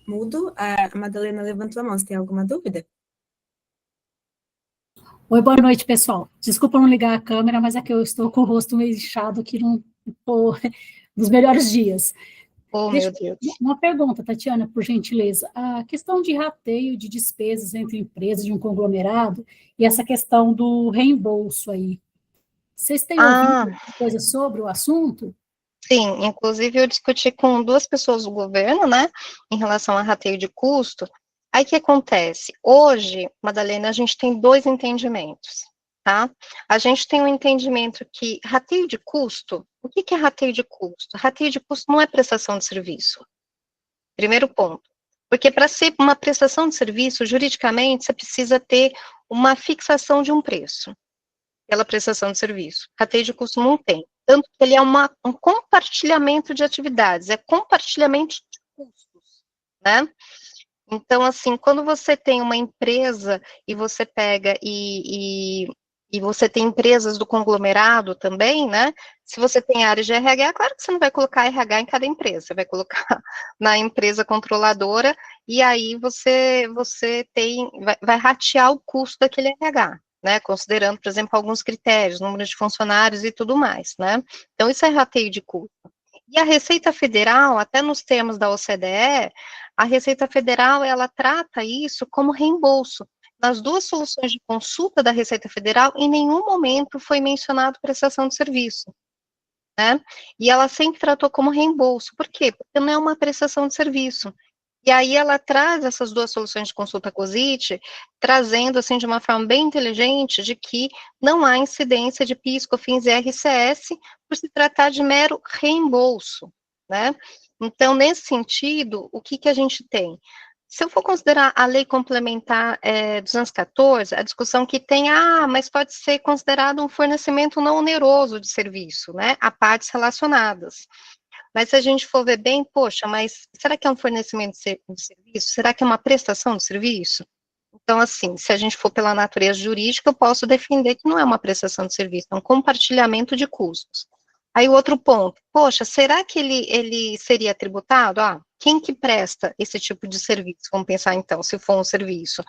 Mudo. A Madalena levantou a mão. Você tem alguma dúvida? Oi, boa noite, pessoal. Desculpa não ligar a câmera, mas é que eu estou com o rosto meio inchado aqui nos melhores dias. Oh, meu Deus. Uma pergunta, Tatiana, por gentileza. A questão de rateio de despesas entre empresas de um conglomerado e essa questão do reembolso aí. Vocês têm ouvido alguma coisa sobre o assunto? Sim, inclusive eu discuti com 2 pessoas do governo, né, em relação a rateio de custo. Aí o que acontece? Hoje, Madalena, a gente tem 2 entendimentos, tá? A gente tem um entendimento que rateio de custo, o que é rateio de custo? Rateio de custo não é prestação de serviço. Primeiro ponto. Porque para ser uma prestação de serviço, juridicamente, você precisa ter uma fixação de um preço pela prestação de serviço. Rateio de custo não tem. Tanto que ele é um compartilhamento de atividades, é compartilhamento de custos, né? Então, assim, quando você tem uma empresa e você pega e você tem empresas do conglomerado também, né? Se você tem área de RH, claro que você não vai colocar RH em cada empresa, você vai colocar na empresa controladora e aí você vai ratear o custo daquele RH, né, considerando, por exemplo, alguns critérios, número de funcionários e tudo mais, né, então isso é rateio de custo. E a Receita Federal, até nos termos da OCDE, a Receita Federal, ela trata isso como reembolso. Nas 2 soluções de consulta da Receita Federal, em nenhum momento foi mencionado prestação de serviço, né, e ela sempre tratou como reembolso. Por quê? Porque não é uma prestação de serviço. E aí ela traz essas 2 soluções de consulta COSIT, trazendo, assim, de uma forma bem inteligente, de que não há incidência de PIS, COFINS e RCS por se tratar de mero reembolso, né? Então, nesse sentido, o que a gente tem? Se eu for considerar a lei complementar 214, a discussão que tem, mas pode ser considerado um fornecimento não oneroso de serviço, né, a partes relacionadas. Mas se a gente for ver bem, poxa, mas será que é um fornecimento de serviço? Será que é uma prestação de serviço? Então, assim, se a gente for pela natureza jurídica, eu posso defender que não é uma prestação de serviço, é um compartilhamento de custos. Aí o outro ponto, poxa, será que ele seria tributado? Quem que presta esse tipo de serviço? Vamos pensar então, se for um serviço.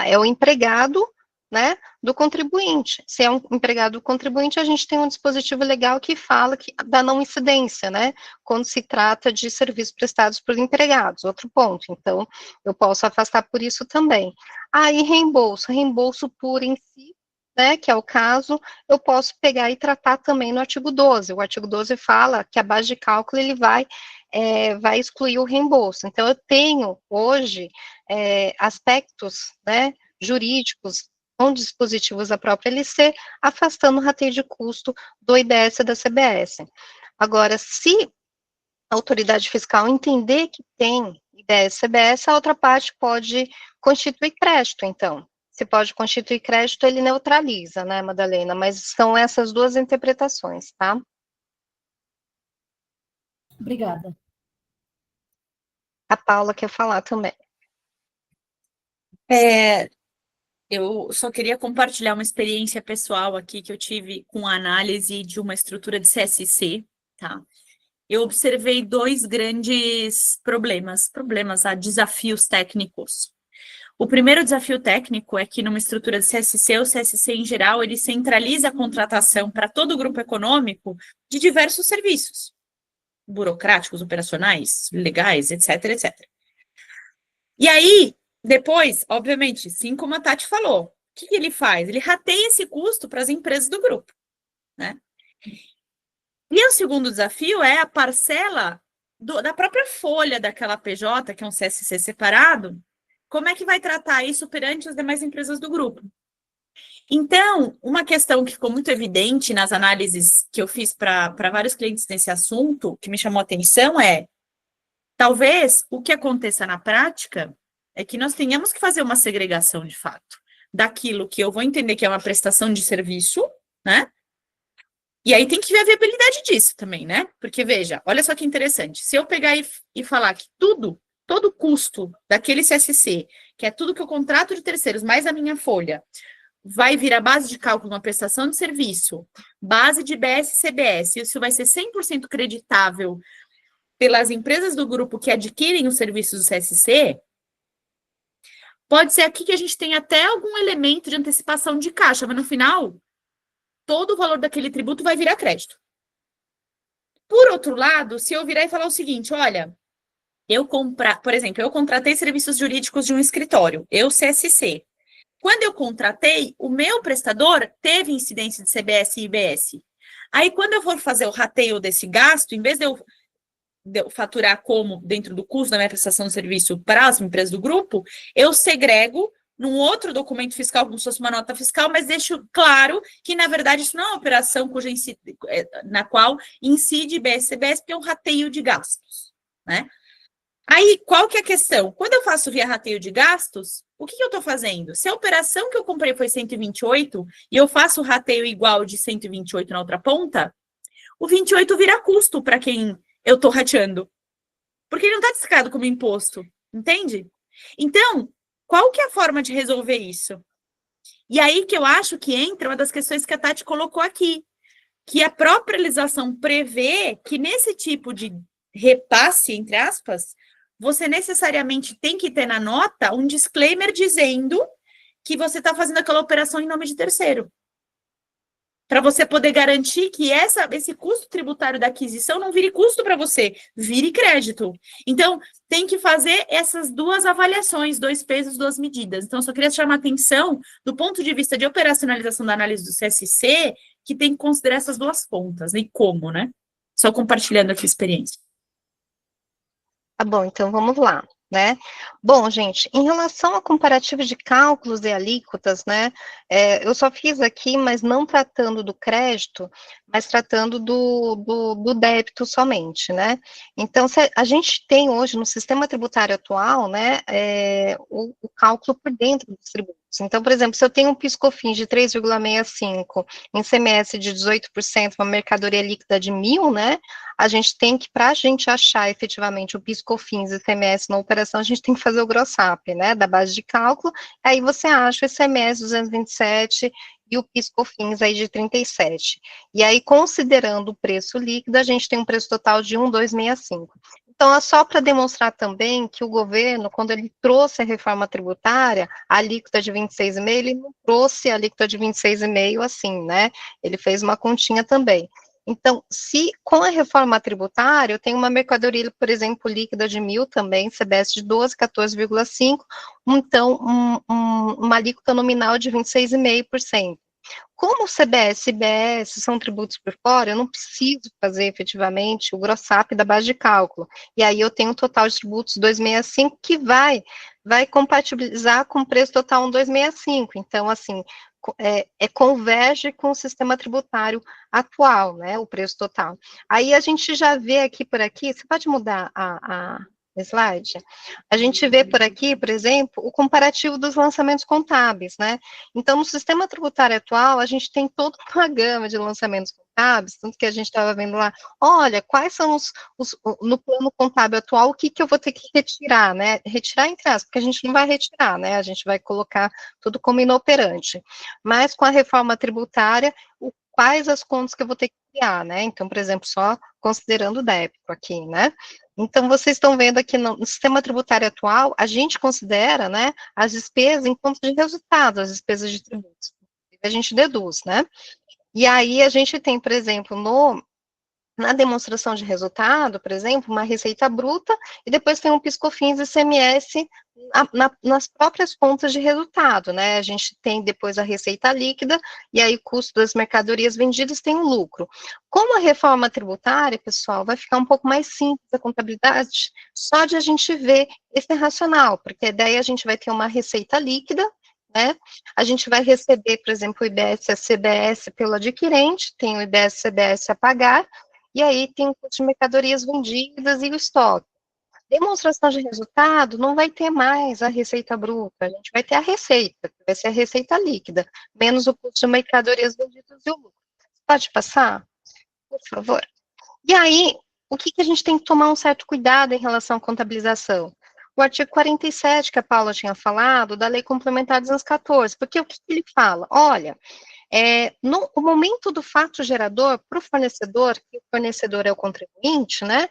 É o empregado, né, do contribuinte. Se é um empregado do contribuinte, a gente tem um dispositivo legal que fala da não incidência, né, quando se trata de serviços prestados por empregados, outro ponto. Então, eu posso afastar por isso também. E reembolso por em si, né, que é o caso, eu posso pegar e tratar também no artigo 12. O artigo 12 fala que a base de cálculo, ele vai excluir o reembolso. Então, eu tenho, hoje, aspectos, né, jurídicos, com dispositivos da própria LC, afastando o rateio de custo do IBS e da CBS. Agora, se a autoridade fiscal entender que tem IBS e CBS, a outra parte pode constituir crédito, então. se pode constituir crédito, ele neutraliza, né, Madalena? Mas são essas duas interpretações, tá? Obrigada. A Paula quer falar também. Eu só queria compartilhar uma experiência pessoal aqui que eu tive com a análise de uma estrutura de CSC, tá? Eu observei dois grandes problemas, desafios técnicos. O primeiro desafio técnico é que numa estrutura de CSC, o CSC em geral, ele centraliza a contratação para todo o grupo econômico de diversos serviços, burocráticos, operacionais, legais, etc, etc. E aí, depois, obviamente, sim, como a Tati falou, o que ele faz? Ele rateia esse custo para as empresas do grupo, né? E o segundo desafio é a parcela da própria folha daquela PJ, que é um CSC separado, como é que vai tratar isso perante as demais empresas do grupo? Então, uma questão que ficou muito evidente nas análises que eu fiz para vários clientes nesse assunto, que me chamou a atenção é, talvez o que aconteça na prática é que nós tenhamos que fazer uma segregação de fato daquilo que eu vou entender que é uma prestação de serviço, né? E aí tem que ver a viabilidade disso também, né? Porque, veja, olha só que interessante. Se eu pegar e falar que todo o custo daquele CSC, que é tudo que eu contrato de terceiros, mais a minha folha, vai vir a base de cálculo uma prestação de serviço, base de BS e CBS, isso vai ser 100% creditável pelas empresas do grupo que adquirem os serviços do CSC, pode ser aqui que a gente tenha até algum elemento de antecipação de caixa, mas no final, todo o valor daquele tributo vai virar crédito. Por outro lado, se eu virar e falar o seguinte, olha, por exemplo, eu contratei serviços jurídicos de um escritório, eu CSC. Quando eu contratei, o meu prestador teve incidência de CBS e IBS. Aí, quando eu for fazer o rateio desse gasto, em vez de eu faturar como dentro do custo da minha prestação de serviço para as empresas do grupo, eu segrego num outro documento fiscal, como se fosse uma nota fiscal, mas deixo claro que, na verdade, isso não é uma operação na qual incide IBS e CBS, porque é um rateio de gastos, né? Aí, qual que é a questão? Quando eu faço via rateio de gastos, o que eu estou fazendo? Se a operação que eu comprei foi 128 e eu faço o rateio igual de 128 na outra ponta, o 28 vira custo para quem eu estou rateando. Porque ele não está destacado como imposto, entende? Então, qual que é a forma de resolver isso? E aí que eu acho que entra uma das questões que a Tati colocou aqui, que a própria legislação prevê que nesse tipo de repasse, entre aspas, você necessariamente tem que ter na nota um disclaimer dizendo que você está fazendo aquela operação em nome de terceiro. Para você poder garantir que esse custo tributário da aquisição não vire custo para você, vire crédito. Então, tem que fazer essas duas avaliações, 2 pesos, 2 medidas. Então, eu só queria chamar a atenção do ponto de vista de operacionalização da análise do CSC, que tem que considerar essas duas pontas, e como, né? Só compartilhando aqui a experiência. Tá bom, então vamos lá, né? Bom, gente, em relação a comparativo de cálculos e alíquotas, né, eu só fiz aqui, mas não tratando do crédito, mas tratando do débito somente, né? Então, a gente tem hoje no sistema tributário atual, né, o cálculo por dentro dos tributos. Então, por exemplo, se eu tenho um PIS/COFINS de 3,65, ICMS de 18%, uma mercadoria líquida de 1.000, né, a gente tem que, para a gente achar efetivamente o PIS/COFINS e ICMS na operação, a gente tem que fazer o gross-up, né, da base de cálculo, aí você acha o ICMS 227 e o PIS/COFINS aí de 37. E aí, considerando o preço líquido, a gente tem um preço total de 1.265. Então, é só para demonstrar também que o governo, quando ele trouxe a reforma tributária, a alíquota de 26,5, ele não trouxe a alíquota de 26,5 assim, né? Ele fez uma continha também. Então, se com a reforma tributária, eu tenho uma mercadoria, por exemplo, líquida de 1.000 também, CBS de 12, 14,5, então, uma alíquota nominal de 26,5%. Como o CBS e IBS são tributos por fora, eu não preciso fazer efetivamente o gross-up da base de cálculo. E aí eu tenho um total de tributos 265 que vai compatibilizar com o preço total 1.265. Então, assim, converge com o sistema tributário atual, né, o preço total. Aí a gente já vê aqui por aqui, você pode mudar a slide, a gente vê por aqui, por exemplo, o comparativo dos lançamentos contábeis, né? Então, no sistema tributário atual, a gente tem toda uma gama de lançamentos contábeis, tanto que a gente estava vendo lá, olha, quais são no plano contábil atual, o que eu vou ter que retirar, né? Retirar em aspas, porque a gente não vai retirar, né? A gente vai colocar tudo como inoperante. Mas com a reforma tributária, quais as contas que eu vou ter que criar, né? Então, por exemplo, só considerando o débito aqui, né? Então, vocês estão vendo aqui no sistema tributário atual, a gente considera, né, as despesas em conta de resultado, as despesas de tributos. A gente deduz, né? E aí, a gente tem, por exemplo, na demonstração de resultado, por exemplo, uma receita bruta, e depois tem um PIS/COFINS e ICMS nas próprias contas de resultado, né? A gente tem depois a receita líquida, e aí o custo das mercadorias vendidas tem um lucro. Como a reforma tributária, pessoal, vai ficar um pouco mais simples a contabilidade, só de a gente ver esse racional, porque daí a gente vai ter uma receita líquida, né? A gente vai receber, por exemplo, o IBS e a CBS pelo adquirente, tem o IBS e CBS a pagar, e aí tem o custo de mercadorias vendidas e o estoque. Demonstração de resultado, não vai ter mais a receita bruta, a gente vai ter a receita, que vai ser a receita líquida, menos o custo de mercadorias vendidas e o lucro. Pode passar, por favor? E aí, o que a gente tem que tomar um certo cuidado em relação à contabilização? O artigo 47, que a Paula tinha falado, da Lei Complementar 214, porque o que ele fala? Olha, no momento do fato gerador, para o fornecedor, que o fornecedor é o contribuinte, né,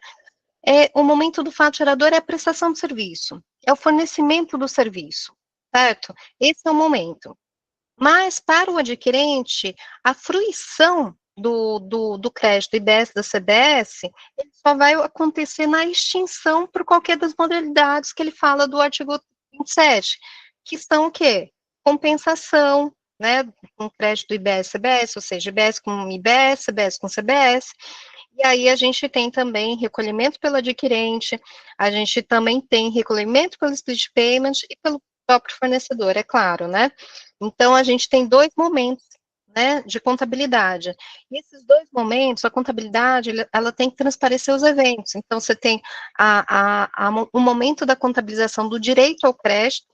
o momento do fato gerador é a prestação do serviço, é o fornecimento do serviço, certo? Esse é o momento. Mas, para o adquirente, a fruição do crédito IBS da CBS, ele só vai acontecer na extinção por qualquer das modalidades que ele fala do artigo 27, que são o quê? Compensação, né, com crédito IBS-CBS, ou seja, IBS com IBS, CBS com CBS, e aí a gente tem também recolhimento pelo adquirente, a gente também tem recolhimento pelo split payment e pelo próprio fornecedor, é claro, né? Então, a gente tem dois momentos, né, de contabilidade. E esses dois momentos, a contabilidade, ela tem que transparecer os eventos. Então, você tem o momento da contabilização do direito ao crédito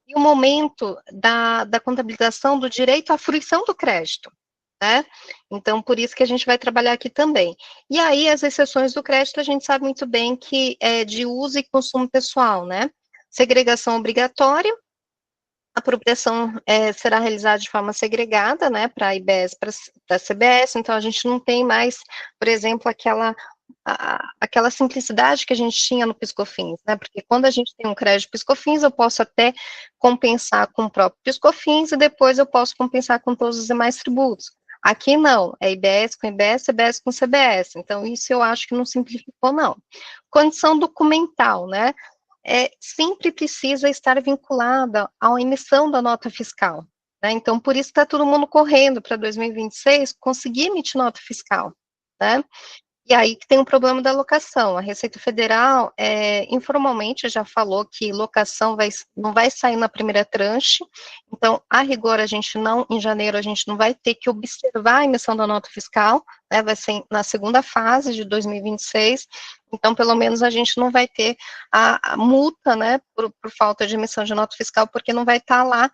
e o momento da contabilização do direito à fruição do crédito, né? Então, por isso que a gente vai trabalhar aqui também. E aí, as exceções do crédito, a gente sabe muito bem que é de uso e consumo pessoal, né? Segregação obrigatória, a apropriação será realizada de forma segregada, né, para a IBS, para a CBS, então a gente não tem mais, por exemplo, aquela simplicidade que a gente tinha no PIS/COFINS, né, porque quando a gente tem um crédito PIS/COFINS, eu posso até compensar com o próprio PIS/COFINS e depois eu posso compensar com todos os demais tributos. Aqui não, é IBS com IBS, CBS com CBS, então isso eu acho que não simplificou, não. Condição documental, né, sempre precisa estar vinculada à emissão da nota fiscal, né? Então, por isso está todo mundo correndo para 2026 conseguir emitir nota fiscal, né? E aí que tem um problema da locação. A Receita Federal, informalmente, já falou que locação não vai sair na primeira tranche, então, a rigor, em janeiro, a gente não vai ter que observar a emissão da nota fiscal, né, vai ser na segunda fase de 2026, então, pelo menos, a gente não vai ter a multa, né, por falta de emissão de nota fiscal, porque não vai estar lá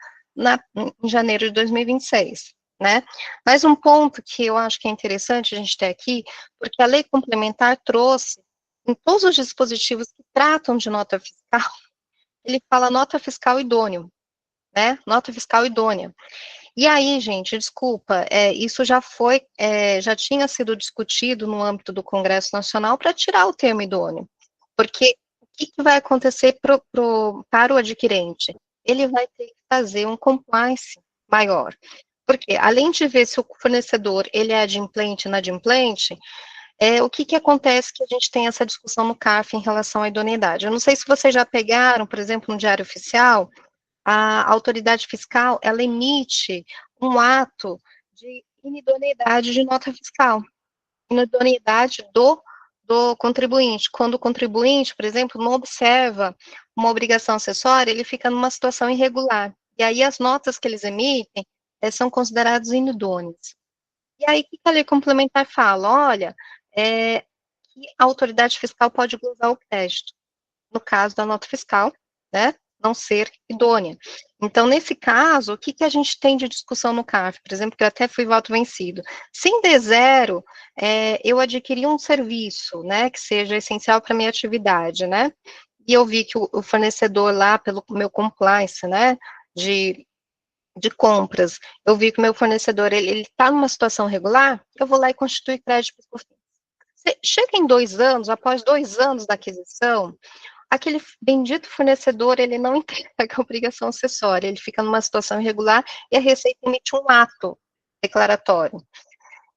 em janeiro de 2026. Né? Mas um ponto que eu acho que é interessante a gente ter aqui, porque a lei complementar trouxe, em todos os dispositivos que tratam de nota fiscal, ele fala nota fiscal idôneo, né? Nota fiscal idônea. E aí, gente, desculpa, isso já tinha sido discutido no âmbito do Congresso Nacional para tirar o termo idôneo, porque o que vai acontecer para o adquirente? Ele vai ter que fazer um compliance maior. Porque, além de ver se o fornecedor, ele é adimplente ou inadimplente, o que acontece que a gente tem essa discussão no CARF em relação à idoneidade? Eu não sei se vocês já pegaram, por exemplo, no Diário Oficial, a autoridade fiscal, ela emite um ato de inidoneidade de nota fiscal, inidoneidade do contribuinte. Quando o contribuinte, por exemplo, não observa uma obrigação acessória, ele fica numa situação irregular. E aí as notas que eles emitem são considerados inidôneos. E aí, o que a lei complementar fala? Olha, que a autoridade fiscal pode glosar o crédito. no caso da nota fiscal, né, não ser idônea. Então, nesse caso, o que a gente tem de discussão no CARF? Por exemplo, que eu até fui voto vencido. Se em D0, eu adquiri um serviço, né, que seja essencial para a minha atividade, né, e eu vi que o fornecedor lá, pelo meu compliance, né, de compras, eu vi que o meu fornecedor, ele está numa situação regular, eu vou lá e constitui crédito por fim. Chega em 2 anos, após 2 anos da aquisição, aquele bendito fornecedor, ele não entrega a obrigação acessória, ele fica numa situação irregular e a Receita emite um ato declaratório.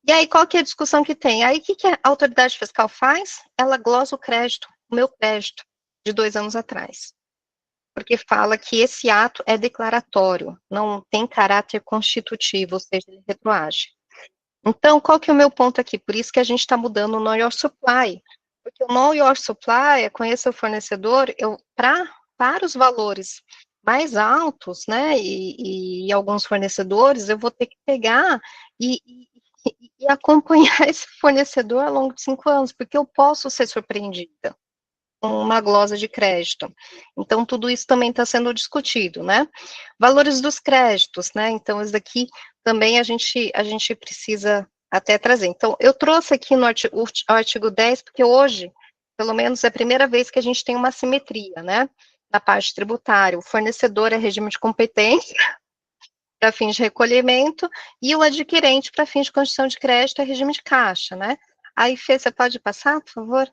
E aí, qual que é a discussão que tem? Aí, o que a autoridade fiscal faz? Ela glosa o crédito, o meu crédito, de 2 anos atrás. Porque fala que esse ato é declaratório, não tem caráter constitutivo, ou seja, ele retroage. Então, qual que é o meu ponto aqui? Por isso que a gente está mudando o Know Your Supply, porque o Know Your Supply é conhecer o fornecedor, para os valores mais altos, né, e alguns fornecedores, eu vou ter que pegar e acompanhar esse fornecedor ao longo de 5 anos, porque eu posso ser surpreendida com uma glosa de crédito. Então, tudo isso também está sendo discutido, né? Valores dos créditos, né? Então, isso daqui também a gente precisa até trazer. Então, eu trouxe aqui no artigo 10, porque hoje, pelo menos, é a primeira vez que a gente tem uma assimetria, né? Na parte tributária. O fornecedor é regime de competência para fins de recolhimento e o adquirente para fins de constituição de crédito é regime de caixa, né? Aí, Fê, você pode passar, por favor?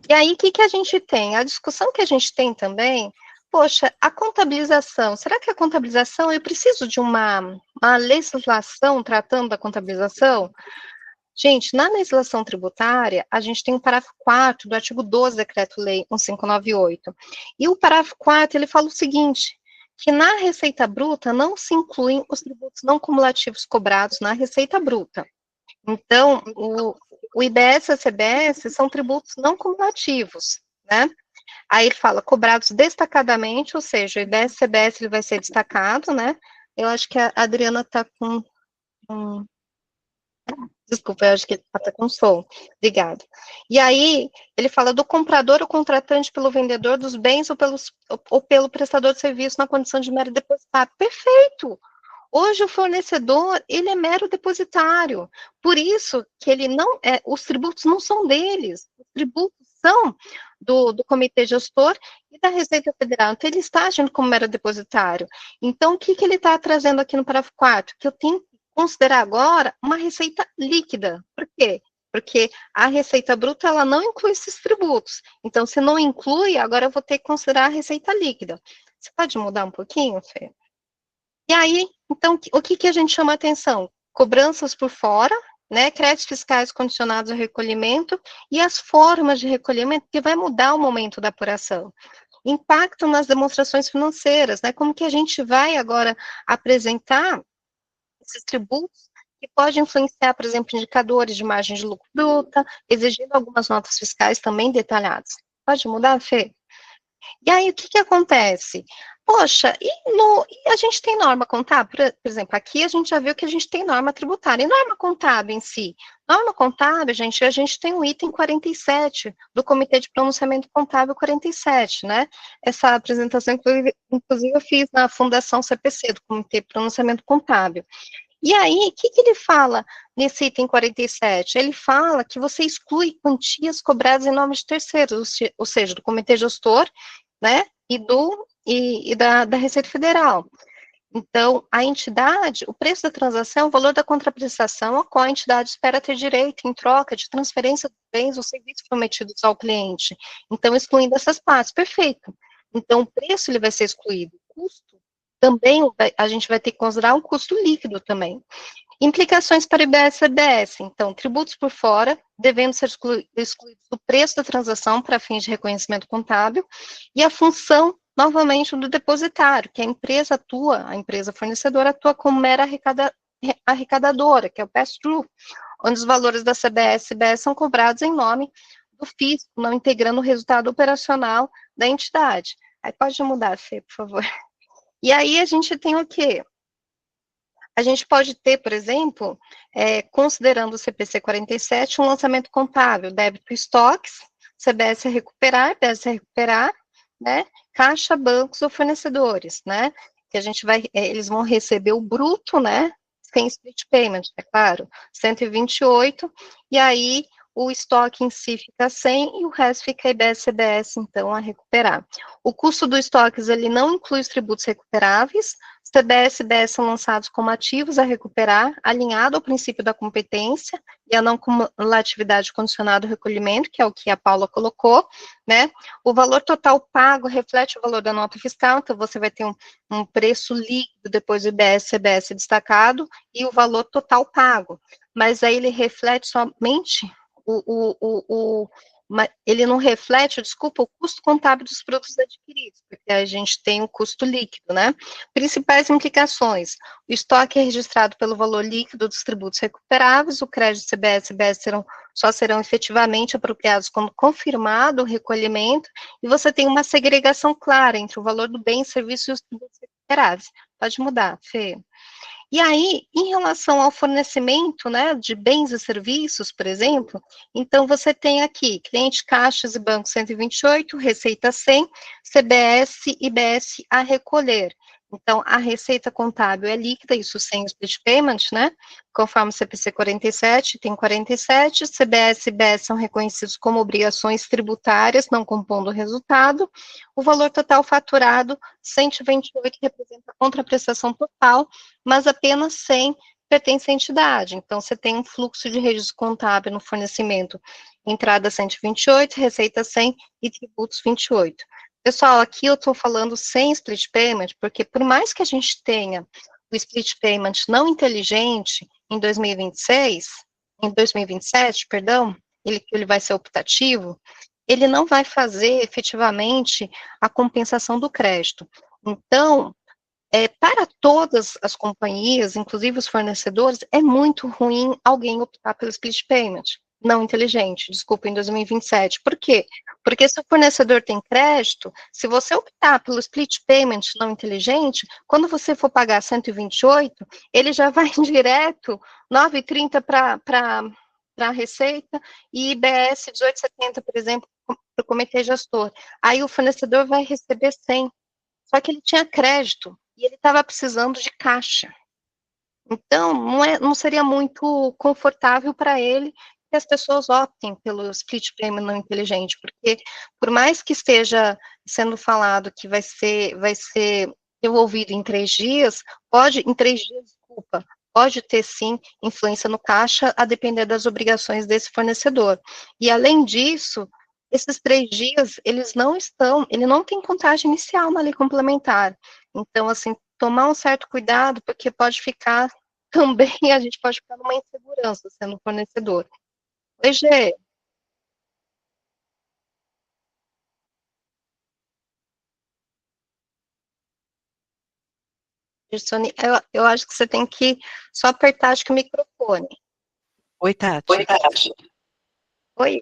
E aí, o que a gente tem? A discussão que a gente tem também, poxa, a contabilização, será que a contabilização, eu preciso de uma legislação tratando da contabilização? Gente, na legislação tributária, a gente tem o parágrafo 4º do artigo 12 do Decreto-Lei 1598, e o parágrafo 4º, ele fala o seguinte, que na receita bruta não se incluem os tributos não cumulativos cobrados na receita bruta. Então, o IBS e a CBS são tributos não cumulativos, né? Aí ele fala cobrados destacadamente, ou seja, o IBS e CBS ele vai ser destacado, né? Eu acho que a Adriana está com... Desculpa, eu acho que ele está com som. Obrigada. E aí, ele fala do comprador ou contratante pelo vendedor dos bens ou pelo prestador de serviço na condição de mero depositário. Perfeito! Hoje o fornecedor, ele é mero depositário, por isso que ele não, os tributos não são deles, os tributos são do Comitê Gestor e da Receita Federal, então ele está agindo como mero depositário. Então, o que ele está trazendo aqui no parágrafo 4º? Que eu tenho que considerar agora uma receita líquida, por quê? Porque a receita bruta, ela não inclui esses tributos, então se não inclui, agora eu vou ter que considerar a receita líquida. Você pode mudar um pouquinho, Fê? E aí, então, o que a gente chama atenção? Cobranças por fora, né, créditos fiscais condicionados ao recolhimento e as formas de recolhimento, que vai mudar o momento da apuração. Impacto nas demonstrações financeiras, né, como que a gente vai agora apresentar esses tributos que pode influenciar, por exemplo, indicadores de margem de lucro bruta, exigindo algumas notas fiscais também detalhadas. Pode mudar, Fê? E aí, o que acontece? Poxa, e a gente tem norma contábil? Por exemplo, aqui a gente já viu que a gente tem norma tributária. E norma contábil em si? Norma contábil, gente, a gente tem o item 47 do Comitê de Pronunciamento Contábil 47, né? Essa apresentação, inclusive, eu fiz na Fundação CPC, do Comitê de Pronunciamento Contábil. E aí, o que ele fala nesse item 47? Ele fala que você exclui quantias cobradas em nome de terceiros, ou seja, do Comitê Gestor, né, e da Receita Federal. Então, a entidade, o preço da transação é o valor da contraprestação a qual a entidade espera ter direito em troca de transferência dos bens ou serviços prometidos ao cliente. Então, excluindo essas partes, perfeito. Então, o preço ele vai ser excluído, o custo também a gente vai ter que considerar um custo líquido também. Implicações para IBS e CBS, então, tributos por fora, devendo ser excluídos do preço da transação para fins de reconhecimento contábil, e a função, novamente, do depositário, que a empresa fornecedora atua como mera arrecadadora, que é o pass-through, onde os valores da CBS e CBS são cobrados em nome do fisco, não integrando o resultado operacional da entidade. Aí pode mudar, Fê, por favor. E aí a gente tem o quê? A gente pode ter, por exemplo, considerando o CPC 47, um lançamento contábil, débito estoques, CBS é recuperar, IBS é recuperar, né? Caixa, bancos ou fornecedores, né? Que a gente vai, eles vão receber o bruto, né? Sem split payment, é claro, 128, e aí o estoque em si fica 100 e o resto fica IBS, CBS, então, a recuperar. O custo do estoques, ele não inclui os tributos recuperáveis, CBS e IBS são lançados como ativos a recuperar, alinhado ao princípio da competência e a não cumulatividade condicionada ao recolhimento, que é o que a Paula colocou, né? O valor total pago reflete o valor da nota fiscal, então você vai ter um preço líquido depois do IBS, CBS destacado e o valor total pago, mas aí ele reflete somente ele não reflete, desculpa, o custo contábil dos produtos adquiridos, porque a gente tem o custo líquido, né? Principais implicações: o estoque é registrado pelo valor líquido dos tributos recuperáveis, o crédito CBS e CBS só serão efetivamente apropriados quando confirmado o recolhimento, e você tem uma segregação clara entre o valor do bem, serviço e os tributos recuperáveis. Pode mudar, Fê. E aí, em relação ao fornecimento, né, de bens e serviços, por exemplo, então você tem aqui, cliente, caixas e bancos 128, receita 100, CBS e IBS a recolher. Então, a receita contábil é líquida, isso sem split payment, né, conforme o CPC 47, tem 47, CBS e IBS são reconhecidos como obrigações tributárias, não compondo o resultado. O valor total faturado, 128, representa a contraprestação total, mas apenas 100 pertence à entidade. Então, você tem um fluxo de registro contábil no fornecimento, entrada 128, receita 100 e tributos 28. Pessoal, aqui eu estou falando sem split payment, porque por mais que a gente tenha o split payment não inteligente em 2026, em 2027, perdão, ele vai ser optativo, ele não vai fazer efetivamente a compensação do crédito. Então, para todas as companhias, inclusive os fornecedores, é muito ruim alguém optar pelo split payment não inteligente, desculpa, em 2027. Por quê? Porque se o fornecedor tem crédito, se você optar pelo split payment não inteligente, quando você for pagar 128, ele já vai direto 9,30 para a receita e IBS 18,70, por exemplo, para o comitê gestor. Aí o fornecedor vai receber 100. Só que ele tinha crédito e ele estava precisando de caixa. Então, não seria muito confortável para ele que as pessoas optem pelo split payment não inteligente, porque por mais que esteja sendo falado que vai ser devolvido em 3 dias, em 3 dias, desculpa, pode ter sim influência no caixa, a depender das obrigações desse fornecedor. E além disso, esses 3 dias, ele não tem contagem inicial na lei complementar. Então, assim, tomar um certo cuidado, porque pode ficar também, a gente pode ficar numa insegurança sendo fornecedor. Oi, Gê. Eu acho que você tem que só apertar, acho que o microfone. Oi, Tati. Oi, Tati. Oi.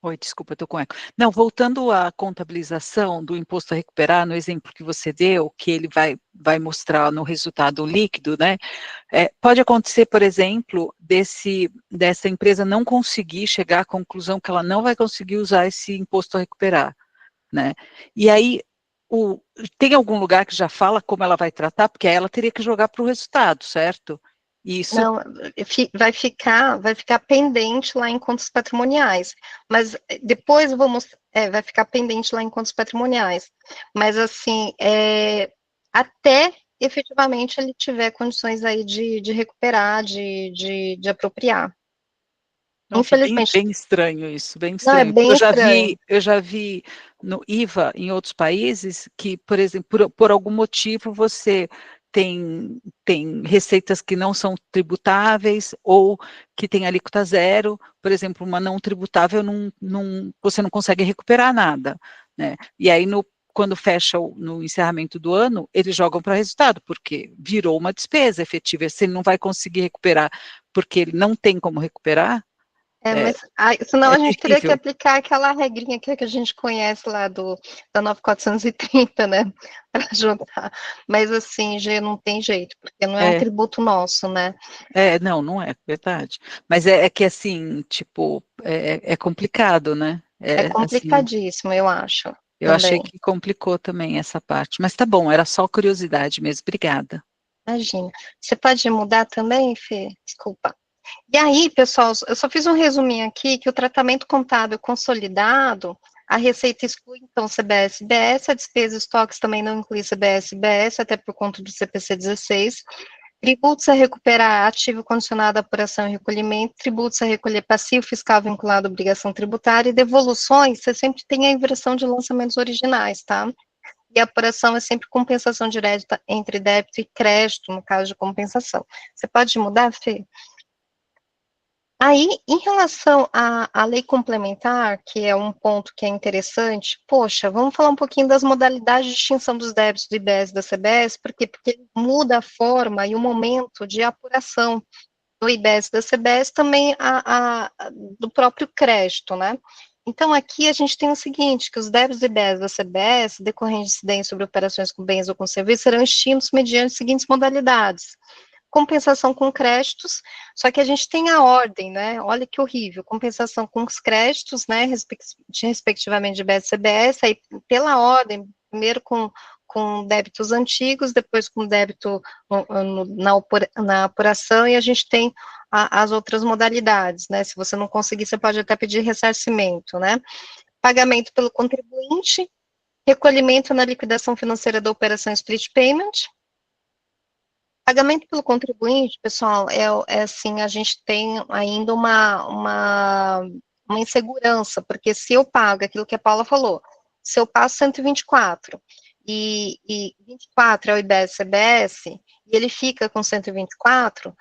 Oi, desculpa, estou com eco. Não, voltando à contabilização do imposto a recuperar, no exemplo que você deu, que ele vai mostrar no resultado líquido, né? Pode acontecer, por exemplo, dessa empresa não conseguir chegar à conclusão que ela não vai conseguir usar esse imposto a recuperar, né? E aí, tem algum lugar que já fala como ela vai tratar? Porque aí ela teria que jogar para o resultado, certo? Isso. Não, vai ficar pendente lá em contas patrimoniais, mas depois eu vou mostrar, vai ficar pendente lá em contas patrimoniais, mas assim, até efetivamente ele tiver condições aí de recuperar, de apropriar. Nossa, Infelizmente. bem estranho isso, bem Não, é estranho. bem estranho. Eu já vi no IVA em outros países que, por exemplo, por algum motivo você tem receitas que não são tributáveis ou que tem alíquota zero, por exemplo, uma não tributável, você não consegue recuperar nada, né? E aí, quando fecha no encerramento do ano, eles jogam para resultado, porque virou uma despesa efetiva. Se ele não vai conseguir recuperar porque ele não tem como recuperar, Mas senão a gente teria que terrível. aplicar aquela regrinha que a gente conhece lá da 9430, né, para juntar. Mas assim, Gê, não tem jeito, porque não é um tributo nosso, né? Não é verdade. Mas é que assim, tipo, é complicado, né? É assim, complicadíssimo, eu acho, eu achei também. que complicou também essa parte, mas tá bom, era só curiosidade mesmo, obrigada. Imagina. Você pode mudar também, Fê? Desculpa. E aí, pessoal, eu só fiz um resuminho aqui, que o tratamento contábil consolidado, a receita exclui, então, CBS e BS, a despesa e estoques também não inclui CBS e BS, até por conta do CPC 16, tributos a recuperar ativo condicionado à apuração e recolhimento, tributos a recolher passivo fiscal vinculado à obrigação tributária, e devoluções, você sempre tem a inversão de lançamentos originais, tá? E a apuração é sempre compensação direta entre débito e crédito, no caso de compensação. Você pode mudar, Fê? Aí, em relação à lei complementar, que é um ponto que é interessante, poxa, vamos falar um pouquinho das modalidades de extinção dos débitos do IBS e da CBS, porque muda a forma e o momento de apuração do IBS e da CBS, também do próprio crédito, né? Então, aqui a gente tem o seguinte, que os débitos do IBS e da CBS, decorrentes de incidência sobre operações com bens ou com serviços, serão extintos mediante as seguintes modalidades: compensação com créditos, só que a gente tem a ordem, né? Olha que horrível, compensação com os créditos, né? Respectivamente de BS e CBS, aí pela ordem, primeiro com débitos antigos, depois com débito na apuração, e a gente tem as outras modalidades, né? Se você não conseguir, você pode até pedir ressarcimento, né? Pagamento pelo contribuinte, recolhimento na liquidação financeira da operação split payment. Pagamento pelo contribuinte, pessoal, é assim, a gente tem ainda uma insegurança, porque se eu pago aquilo que a Paula falou, se eu passo 124 e 24 é o IBS-CBS, e ele fica com 124,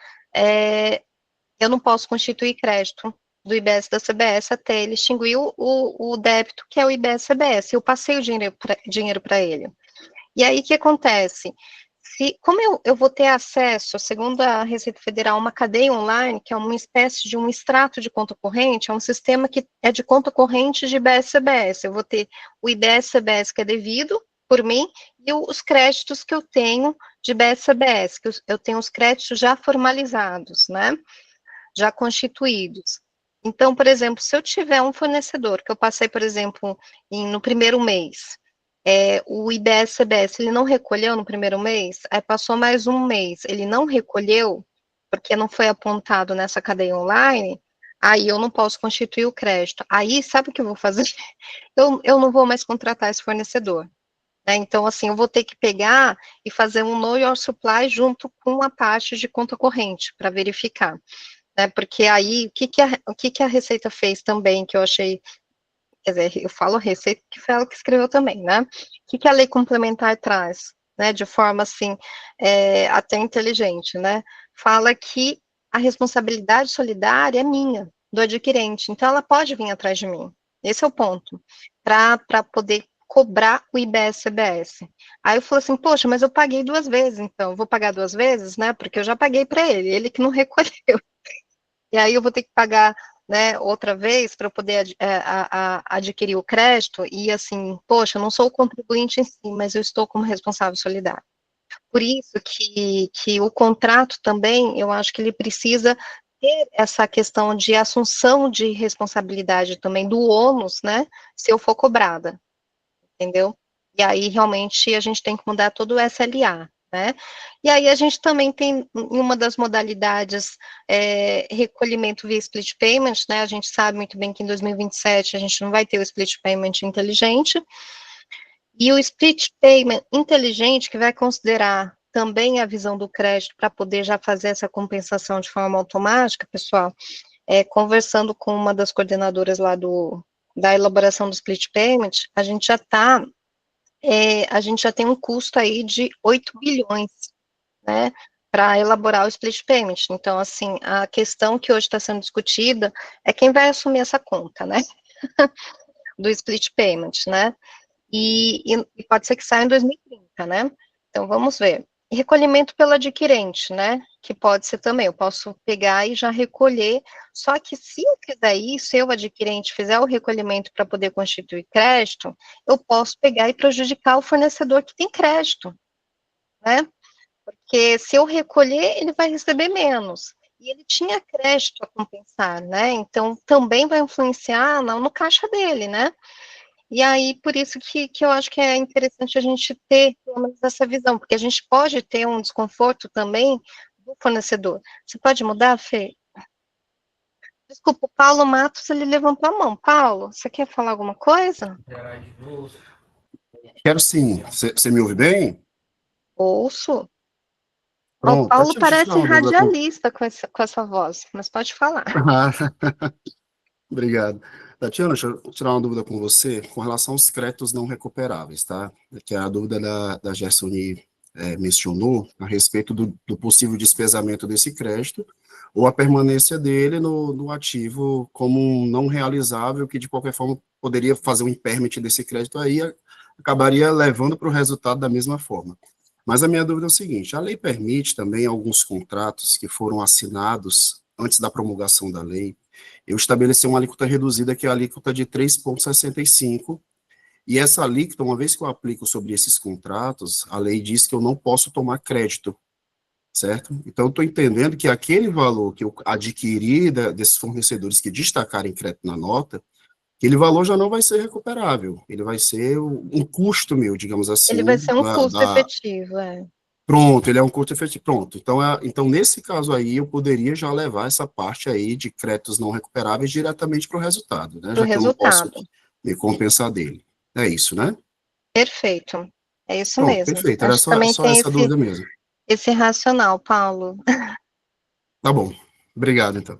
eu não posso constituir crédito do IBS da CBS até ele extinguir o débito, que é o IBS-CBS, eu passei o dinheiro para ele. E aí, o que acontece? Como eu vou ter acesso, segundo a Receita Federal, a uma cadeia online, que é uma espécie de um extrato de conta corrente, é um sistema que é de conta corrente de IBS-CBS. Eu vou ter o IBS-CBS que é devido por mim e os créditos que eu tenho de IBS-CBS, que eu tenho os créditos já formalizados, né? Já constituídos. Então, por exemplo, se eu tiver um fornecedor que eu passei, por exemplo, no primeiro mês, o IBS-CBS, ele não recolheu no primeiro mês, aí passou mais um mês, ele não recolheu, porque não foi apontado nessa cadeia online, aí eu não posso constituir o crédito. Aí, sabe o que eu vou fazer? Eu não vou mais contratar esse fornecedor. Né? Então, assim, eu vou ter que pegar e fazer um Know Your Supply junto com a parte de conta corrente, para verificar. Né? Porque aí, o que a Receita fez também, que eu achei, quer dizer, eu falo Receita, que foi ela que escreveu também, né? O que a lei complementar traz, né, de forma, assim, até inteligente, né? Fala que a responsabilidade solidária é minha, do adquirente, então ela pode vir atrás de mim, esse é o ponto, para poder cobrar o IBS-CBS. Aí eu falo assim, poxa, mas eu paguei 2 vezes, então, eu vou pagar 2 vezes, né, porque eu já paguei para ele que não recolheu. E aí eu vou ter que pagar, né, outra vez para poder adquirir o crédito, e assim, poxa, eu não sou o contribuinte em si, mas eu estou como responsável solidário. Por isso que o contrato também, eu acho que ele precisa ter essa questão de assunção de responsabilidade também do ônus, né, se eu for cobrada, entendeu? E aí, realmente, a gente tem que mudar todo o SLA, né? E aí, a gente também tem, em uma das modalidades, recolhimento via split payment, né? A gente sabe muito bem que em 2027 a gente não vai ter o split payment inteligente, e o split payment inteligente, que vai considerar também a visão do crédito para poder já fazer essa compensação de forma automática, pessoal, conversando com uma das coordenadoras lá da elaboração do split payment, a gente já tem um custo aí de 8 bilhões, né, para elaborar o split payment. Então, assim, a questão que hoje está sendo discutida é quem vai assumir essa conta, né, do split payment, né, e pode ser que saia em 2030, né, então vamos ver. E recolhimento pelo adquirente, né, que pode ser também, eu posso pegar e já recolher, só que se eu fizer isso, eu, adquirente, fizer o recolhimento para poder constituir crédito, eu posso pegar e prejudicar o fornecedor que tem crédito, né, porque se eu recolher, ele vai receber menos, e ele tinha crédito a compensar, né? Então, também vai influenciar no caixa dele, né? E aí, por isso que eu acho que é interessante a gente ter, pelo menos, essa visão, porque a gente pode ter um desconforto também do fornecedor. Você pode mudar, Fê? Desculpa, o Paulo Matos, ele levantou a mão. Paulo, você quer falar alguma coisa? Quero sim. Você me ouve bem? Ouço. Ó, o Pronto. Paulo Deixa eu tirar parece uma dúvida com... radialista com essa voz, mas pode falar. Obrigado. Tatiana, deixa eu tirar uma dúvida com você com relação aos créditos não recuperáveis, tá? Que é a dúvida da Gersoni mencionou a respeito do possível despesamento desse crédito ou a permanência dele no ativo como um não realizável, que de qualquer forma poderia fazer um impairment desse crédito aí, acabaria levando para o resultado da mesma forma. Mas a minha dúvida é o seguinte, a lei permite também alguns contratos que foram assinados antes da promulgação da lei, eu estabeleci uma alíquota reduzida, que é a alíquota de 3,65, e essa alíquota, uma vez que eu aplico sobre esses contratos, a lei diz que eu não posso tomar crédito, certo? Então, eu estou entendendo que aquele valor que eu adquiri desses fornecedores que destacarem crédito na nota, aquele valor já não vai ser recuperável, ele vai ser um custo meu, digamos assim. Ele vai ser um custo efetivo, Pronto, ele é um custo efetivo. Pronto, então nesse caso aí, eu poderia já levar essa parte aí de créditos não recuperáveis diretamente para o resultado, né? Já que eu não posso me compensar dele. É isso, né? Perfeito. É isso Pronto, mesmo. perfeito. Era Acho que também só tem essa dúvida mesmo. esse racional, Paulo. Tá bom. Obrigado, então.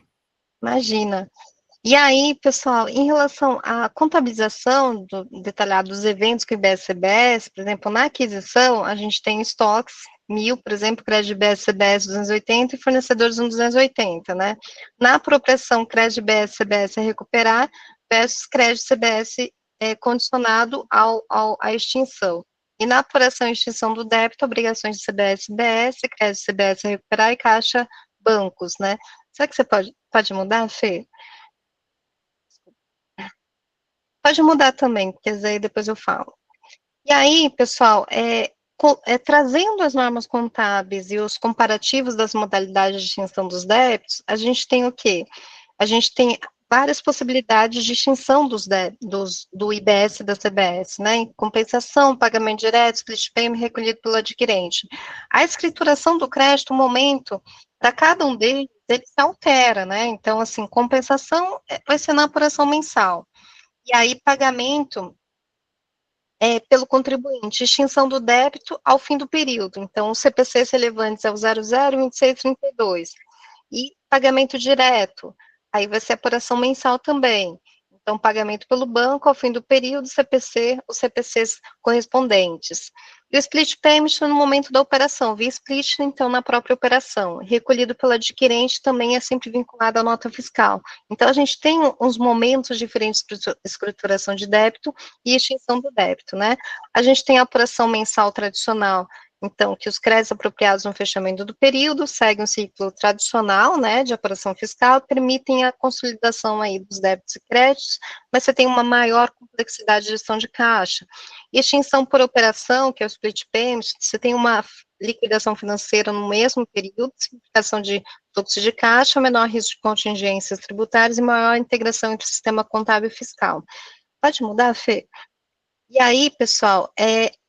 Imagina. E aí, pessoal, em relação à contabilização detalhada dos eventos que o IBS-CBS, por exemplo, na aquisição, a gente tem estoques 1.000, por exemplo, crédito IBS-CBS 280 e fornecedores 280, né? Na apropriação, crédito IBS-CBS é recuperar versus crédito CBS condicionado à extinção. E na apuração e extinção do débito, obrigações de CBS-CBS, crédito CBS é recuperar e caixa bancos, né? Será que você pode mudar, Fê? Pode mudar também, porque aí depois eu falo. E aí, pessoal, trazendo as normas contábeis e os comparativos das modalidades de extinção dos débitos, a gente tem o quê? A gente tem várias possibilidades de extinção do IBS e da CBS, né? Compensação, pagamento direto, split payment recolhido pelo adquirente. A escrituração do crédito, o momento, para cada um deles, ele se altera, né? Então, assim, compensação vai ser na apuração mensal. E aí, pagamento pelo contribuinte, extinção do débito ao fim do período. Então, os CPCs relevantes é o 00 e 2632. E pagamento direto, aí vai ser apuração mensal também. Então, pagamento pelo banco ao fim do período, os CPCs correspondentes. E o split payment no momento da operação, via split, então, na própria operação. Recolhido pelo adquirente também é sempre vinculado à nota fiscal. Então, a gente tem uns momentos diferentes de escrituração de débito e extinção do débito, né? A gente tem a apuração mensal tradicional, então, que os créditos apropriados no fechamento do período seguem um ciclo tradicional, né, de apuração fiscal, permitem a consolidação aí dos débitos e créditos, mas você tem uma maior complexidade de gestão de caixa. E extinção por operação, que é o split payment, você tem uma liquidação financeira no mesmo período, simplificação de fluxo de caixa, menor risco de contingências tributárias e maior integração entre o sistema contábil e fiscal. Pode mudar, Fê? E aí, pessoal,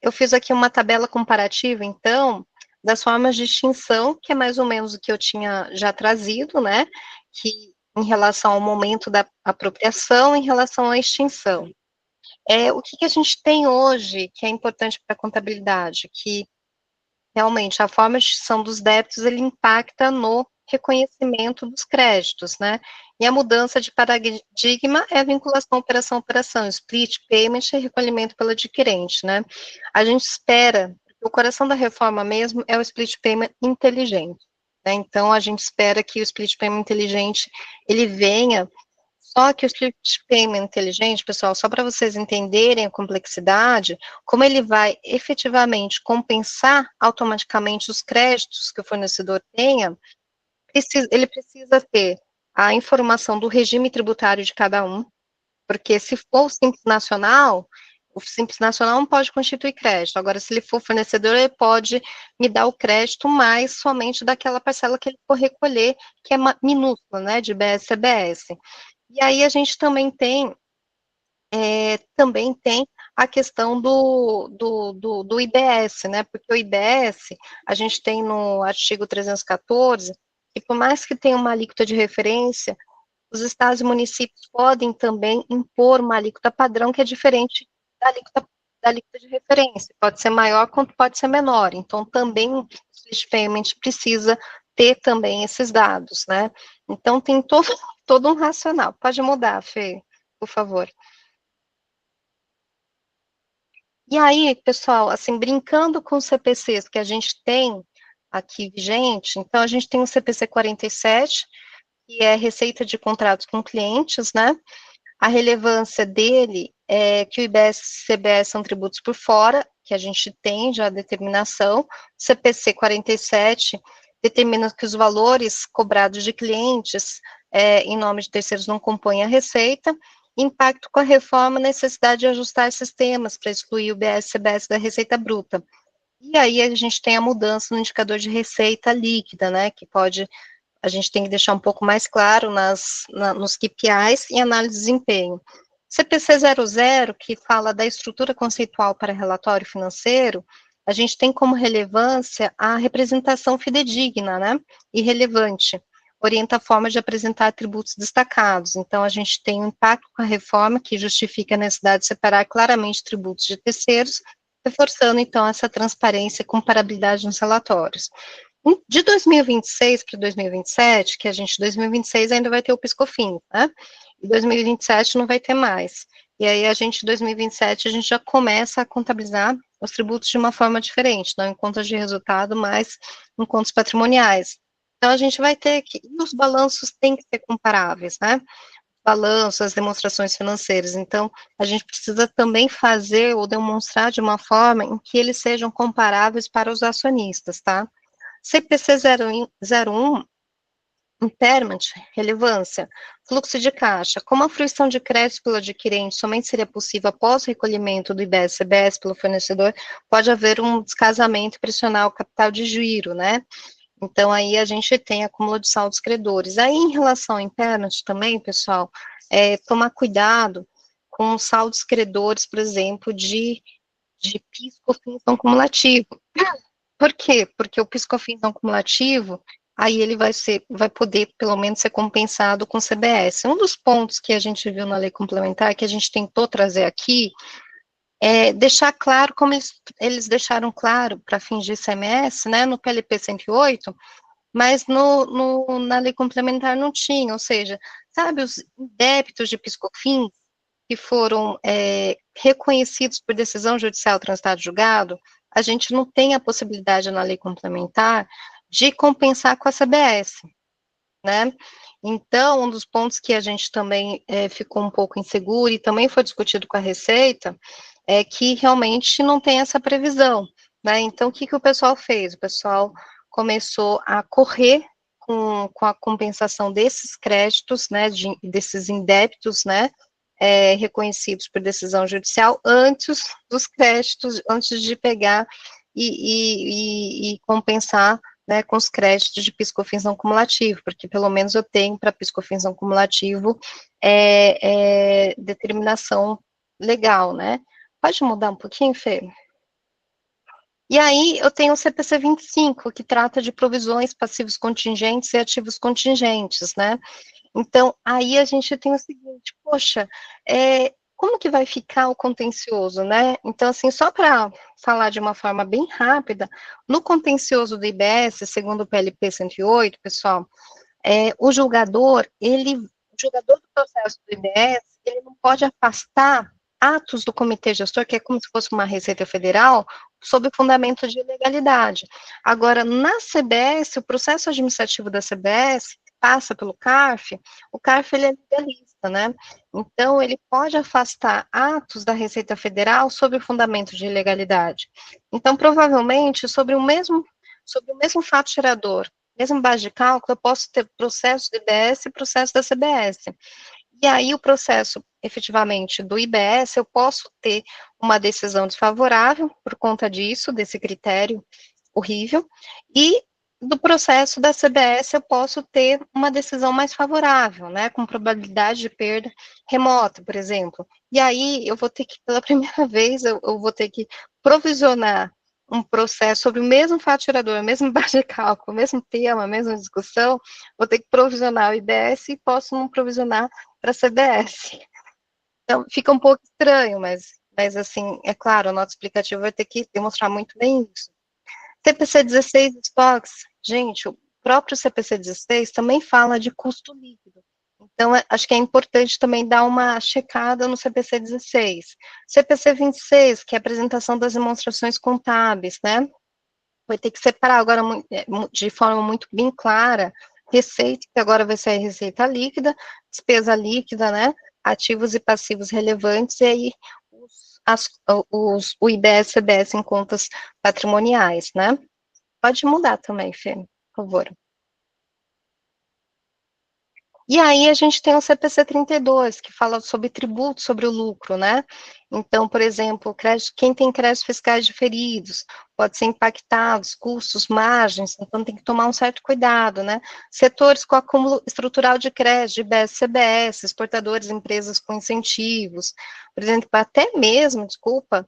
eu fiz aqui uma tabela comparativa, então, das formas de extinção, que é mais ou menos o que eu tinha já trazido, né, que em relação ao momento da apropriação, em relação à extinção. O que a gente tem hoje, que é importante para a contabilidade, que realmente a forma de extinção dos débitos, ele impacta no reconhecimento dos créditos, né? E a mudança de paradigma é a vinculação operação-operação, split payment e recolhimento pelo adquirente, né? A gente espera, o coração da reforma mesmo é o split payment inteligente, né? Então, a gente espera que o split payment inteligente, ele venha, só que o split payment inteligente, pessoal, só para vocês entenderem a complexidade, como ele vai efetivamente compensar automaticamente os créditos que o fornecedor tenha, ele precisa ter a informação do regime tributário de cada um, porque se for o Simples Nacional, O Simples Nacional não pode constituir crédito. Agora, se ele for fornecedor, ele pode me dar o crédito, mas somente daquela parcela que ele for recolher, que é minúscula, né, de BS-CBS. E aí a gente também tem a questão do IBS, né, porque o IBS, a gente tem no artigo 314, que por mais que tenha uma alíquota de referência, os estados e municípios podem também impor uma alíquota padrão que é diferente da alíquota de referência, pode ser maior quanto pode ser menor, então também o Switch Payment precisa ter também esses dados, né, então tem todo um racional. Pode mudar, Fê, por favor. E aí, pessoal, assim, brincando com os CPCs que a gente tem aqui vigente, então a gente tem o CPC 47, que é receita de contratos com clientes, né? A relevância dele é que o IBS e CBS são tributos por fora, que a gente tem já a determinação. CPC 47 determina que os valores cobrados de clientes em nome de terceiros não compõem a receita. Impacto com a reforma, necessidade de ajustar sistemas para excluir o BS e CBS da receita bruta. E aí a gente tem a mudança no indicador de receita líquida, né, que a gente tem que deixar um pouco mais claro nos KPIs e análise de desempenho. CPC 00, que fala da estrutura conceitual para relatório financeiro, a gente tem como relevância a representação fidedigna, né, e relevante, orienta a forma de apresentar atributos destacados. Então, a gente tem um impacto com a reforma que justifica a necessidade de separar claramente tributos de terceiros, reforçando, então, essa transparência e comparabilidade nos relatórios. De 2026 para 2027, que a gente, 2026 ainda vai ter o PiscoFins, né? E 2027 não vai ter mais. E aí, a gente, 2027, a gente já começa a contabilizar os tributos de uma forma diferente, não em contas de resultado, mas em contas patrimoniais. Então, a gente vai ter que, e os balanços têm que ser comparáveis, né? Balanços, as demonstrações financeiras. Então, a gente precisa também fazer ou demonstrar de uma forma em que eles sejam comparáveis para os acionistas, tá? CPC 01, impairment, relevância, fluxo de caixa. Como a fruição de crédito pelo adquirente somente seria possível após o recolhimento do IBS-CBS pelo fornecedor, pode haver um descasamento e pressionar o capital de giro, né? Então, aí a gente tem acúmulo de saldos credores. Aí, em relação ao impairment também, pessoal, tomar cuidado com os saldos credores, por exemplo, de PIS/COFINS não cumulativo. Por quê? Porque o PIS/COFINS não cumulativo, aí ele vai poder, pelo menos, ser compensado com CBS. Um dos pontos que a gente viu na lei complementar, que a gente tentou trazer aqui, deixar claro, como eles deixaram claro para fins de ICMS, né, no PLP 108, mas na lei complementar não tinha, ou seja, sabe os débitos de PIS/COFINS que foram reconhecidos por decisão judicial transitada julgado, a gente não tem a possibilidade na lei complementar de compensar com a CBS, né? Então, um dos pontos que a gente também ficou um pouco inseguro e também foi discutido com a Receita, é que realmente não tem essa previsão, né? Então, o que o pessoal fez? O pessoal começou a correr com a compensação desses créditos, né, desses indébitos, né, reconhecidos por decisão judicial, antes dos créditos, antes de pegar e compensar, né, com os créditos de PIS/COFINS não cumulativo, porque pelo menos eu tenho para PIS/COFINS não cumulativo determinação legal, né? Pode mudar um pouquinho, Fê? E aí, eu tenho o CPC 25, que trata de provisões, passivos contingentes e ativos contingentes, né? Então, aí a gente tem o seguinte, poxa, como que vai ficar o contencioso, né? Então, assim, só para falar de uma forma bem rápida, no contencioso do IBS, segundo o PLP 108, pessoal, o julgador do processo do IBS, ele não pode afastar atos do comitê gestor, que é como se fosse uma Receita Federal, sob fundamento de ilegalidade. Agora, na CBS, o processo administrativo da CBS passa pelo CARF, o CARF ele é legalista, né? Então, ele pode afastar atos da Receita Federal sob o fundamento de ilegalidade. Então, provavelmente, sobre o mesmo fato gerador, mesmo base de cálculo, eu posso ter processo do IBS e processo da CBS. E aí o processo, efetivamente, do IBS, eu posso ter uma decisão desfavorável por conta disso, desse critério horrível, e do processo da CBS eu posso ter uma decisão mais favorável, né, com probabilidade de perda remota, por exemplo. E aí eu vou ter que, pela primeira vez, eu vou ter que provisionar um processo sobre o mesmo fato gerador, a mesma base de cálculo, o mesmo tema, a mesma discussão, vou ter que provisionar o IBS e posso não provisionar para a CBS. Então, fica um pouco estranho, mas assim, é claro, a nota explicativa vai ter que demonstrar muito bem isso. CPC 16 estoques, gente, o próprio CPC 16 também fala de custo líquido. Então, acho que é importante também dar uma checada no CPC 16. CPC 26, que é a apresentação das demonstrações contábeis, né? Vai ter que separar agora de forma muito bem clara, receita, que agora vai ser a receita líquida, despesa líquida, né? Ativos e passivos relevantes, e aí o IBS e CBS em contas patrimoniais, né? Pode mudar também, Fê, por favor. E aí a gente tem o CPC 32, que fala sobre tributo sobre o lucro, né? Então, por exemplo, quem tem créditos fiscais diferidos pode ser impactados, custos, margens, então tem que tomar um certo cuidado, né? Setores com acúmulo estrutural de crédito, de IBS, CBS, exportadores, empresas com incentivos, por exemplo, até mesmo, desculpa,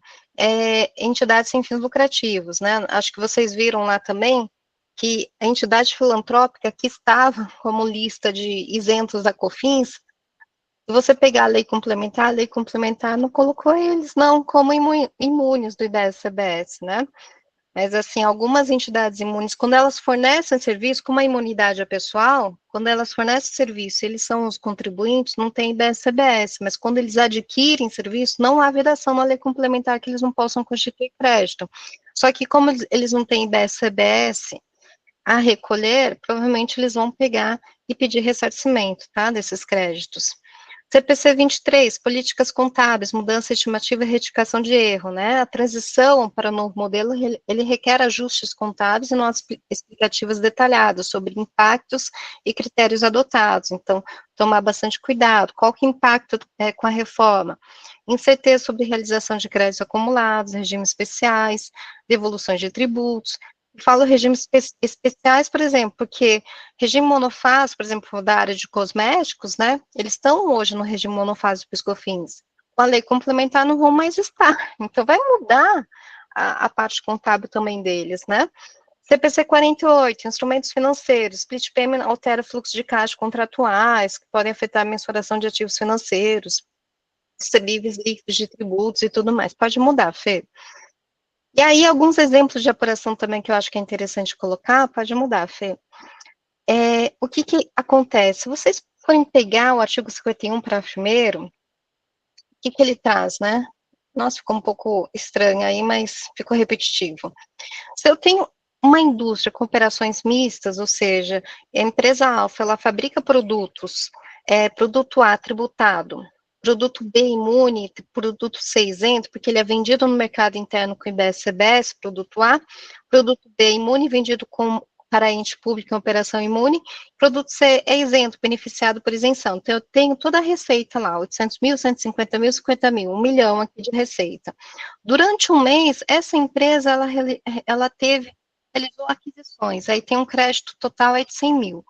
entidades sem fins lucrativos, né? Acho que vocês viram lá também, que a entidade filantrópica que estava como lista de isentos da COFINS, se você pegar a lei complementar não colocou eles, não, como imunes do IBS-CBS, né? Mas, assim, algumas entidades imunes, quando elas fornecem serviço, como a imunidade é pessoal, quando elas fornecem serviço, eles são os contribuintes, não tem IBS-CBS, mas quando eles adquirem serviço, não há vedação na lei complementar que eles não possam constituir crédito. Só que, como eles não têm IBS-CBS, a recolher, provavelmente eles vão pegar e pedir ressarcimento, tá, desses créditos. CPC 23, políticas contábeis, mudança estimativa e retificação de erro, né, a transição para o novo modelo, ele requer ajustes contábeis e notas explicativas detalhadas sobre impactos e critérios adotados, então, tomar bastante cuidado, qual que é o impacto com a reforma, incerteza sobre realização de créditos acumulados, regimes especiais, devoluções de tributos. Falo regimes especiais, por exemplo, porque regime monofásico, por exemplo, da área de cosméticos, né, eles estão hoje no regime monofásico PIS/COFINS. Com a lei complementar não vão mais estar. Então, vai mudar a parte contábil também deles, né. CPC 48, instrumentos financeiros, split payment altera fluxo de caixa contratuais, que podem afetar a mensuração de ativos financeiros, recebíveis líquidos de tributos e tudo mais. Pode mudar, Fê. E aí, alguns exemplos de apuração também que eu acho que é interessante colocar, pode mudar, Fê. O que acontece? Se vocês forem pegar o artigo 51, parágrafo 1º, o que ele traz, né? Nossa, ficou um pouco estranho aí, mas ficou repetitivo. Se eu tenho uma indústria com operações mistas, ou seja, a empresa alfa, ela fabrica produtos, produto A tributado, produto B imune, produto C isento, porque ele é vendido no mercado interno com IBS-CBS, produto A, produto B imune, vendido para ente público em operação imune, produto C é isento, beneficiado por isenção. Então, eu tenho toda a receita lá, 800 mil, 150 mil, 50 mil, 1 milhão aqui de receita. Durante um mês, essa empresa, ela realizou aquisições, aí tem um crédito total de 100 mil.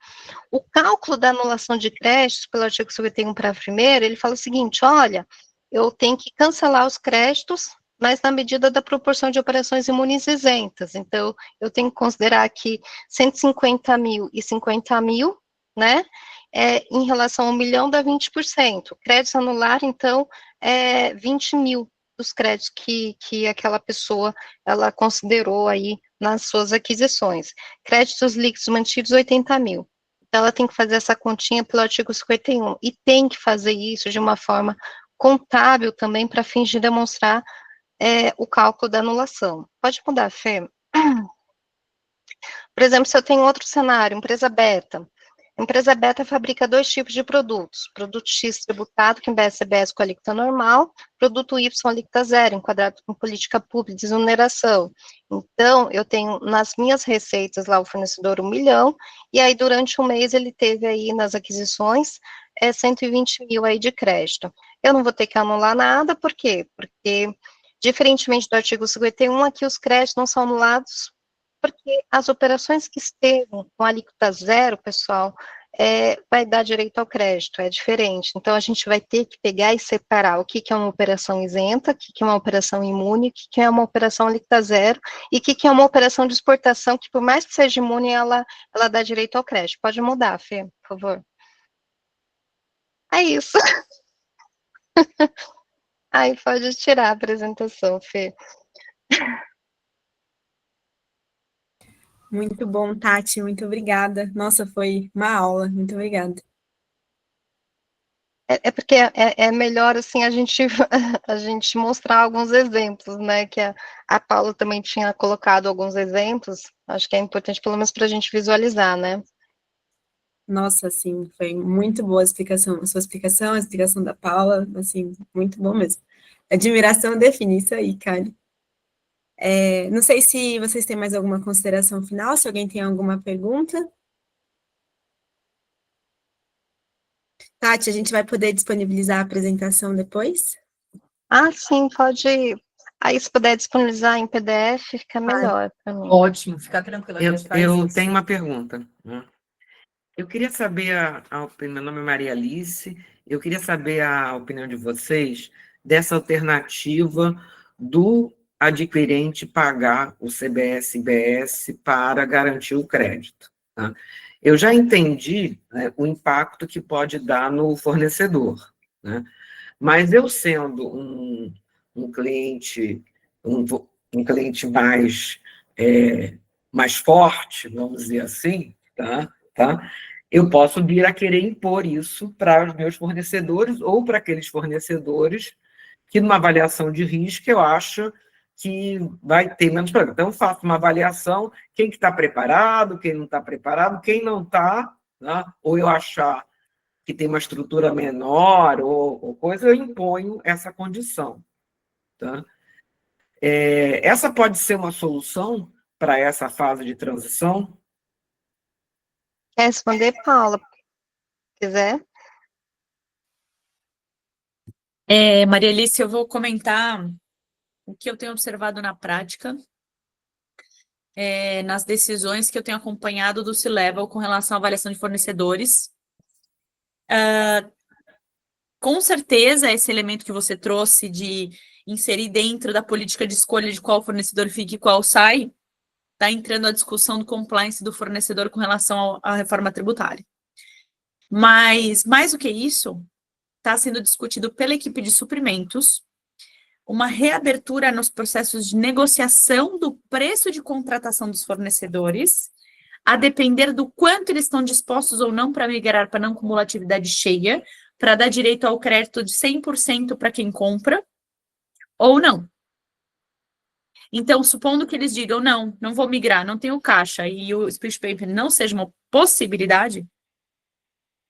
O cálculo da anulação de créditos, pelo artigo 51, parágrafo 1º, ele fala o seguinte, olha, eu tenho que cancelar os créditos, mas na medida da proporção de operações imunes isentas, então, eu tenho que considerar que 150 mil e 50 mil, né, em relação a 1 milhão dá 20%, créditos anular, então, 20 mil dos créditos que aquela pessoa, ela considerou aí nas suas aquisições. Créditos líquidos mantidos, 80 mil. Então, ela tem que fazer essa continha pelo artigo 51, e tem que fazer isso de uma forma contábil também, para fins de demonstrar o cálculo da anulação. Pode mudar, Fê? Por exemplo, se eu tenho outro cenário, empresa beta. A empresa beta fabrica 2 tipos de produtos. Produto X tributado, que em CBS com alíquota normal, produto Y alíquota zero, enquadrado com política pública de desoneração. Então, eu tenho nas minhas receitas lá o fornecedor 1 milhão, e aí durante um mês ele teve aí nas aquisições 120 mil aí de crédito. Eu não vou ter que anular nada, por quê? Porque, diferentemente do artigo 51, aqui os créditos não são anulados, porque as operações que estejam com alíquota zero, pessoal, vai dar direito ao crédito, é diferente. Então, a gente vai ter que pegar e separar o que é uma operação isenta, o que é uma operação imune, o que é uma operação alíquota zero, e o que é uma operação de exportação, que por mais que seja imune, ela dá direito ao crédito. Pode mudar, Fê, por favor. É isso. Aí pode tirar a apresentação, Fê. Muito bom, Tati, muito obrigada. Nossa, foi uma aula, muito obrigada. Porque é melhor, assim, a gente mostrar alguns exemplos, né, que a Paula também tinha colocado alguns exemplos, acho que é importante, pelo menos, para a gente visualizar, né. Nossa, assim, foi muito boa a explicação, a sua explicação, a explicação da Paula, assim, muito bom mesmo. Admiração define isso aí, cara. Não sei se vocês têm mais alguma consideração final, se alguém tem alguma pergunta. Tati, a gente vai poder disponibilizar a apresentação depois? Ah, sim, pode. Aí, se puder disponibilizar em PDF, fica melhor para mim. Ótimo, fica tranquila. Eu tenho uma pergunta, né? Eu queria saber a opinião, meu nome é Maria Alice, eu queria saber a opinião de vocês dessa alternativa do adquirente pagar o CBS-IBS para garantir o crédito, tá? Eu já entendi, né, o impacto que pode dar no fornecedor, né? Mas eu sendo um cliente, um cliente mais forte, vamos dizer assim, tá? Eu posso vir a querer impor isso para os meus fornecedores ou para aqueles fornecedores que, numa avaliação de risco, eu acho que vai ter menos problema. Então, eu faço uma avaliação, quem que está preparado, quem não está preparado, quem não está, né? Ou eu achar que tem uma estrutura menor ou coisa, eu imponho essa condição, tá? Essa pode ser uma solução para essa fase de transição? Quer responder, Paula? Se quiser. Maria Alice, eu vou comentar o que eu tenho observado na prática, nas decisões que eu tenho acompanhado do C-Level com relação à avaliação de fornecedores. Com certeza, esse elemento que você trouxe de inserir dentro da política de escolha de qual fornecedor fica e qual sai, está entrando a discussão do compliance do fornecedor com relação à reforma tributária. Mas, mais do que isso, está sendo discutido pela equipe de suprimentos uma reabertura nos processos de negociação do preço de contratação dos fornecedores, a depender do quanto eles estão dispostos ou não para migrar para não cumulatividade cheia, para dar direito ao crédito de 100% para quem compra, ou não. Então, supondo que eles digam, não vou migrar, não tenho caixa, e o split payment não seja uma possibilidade,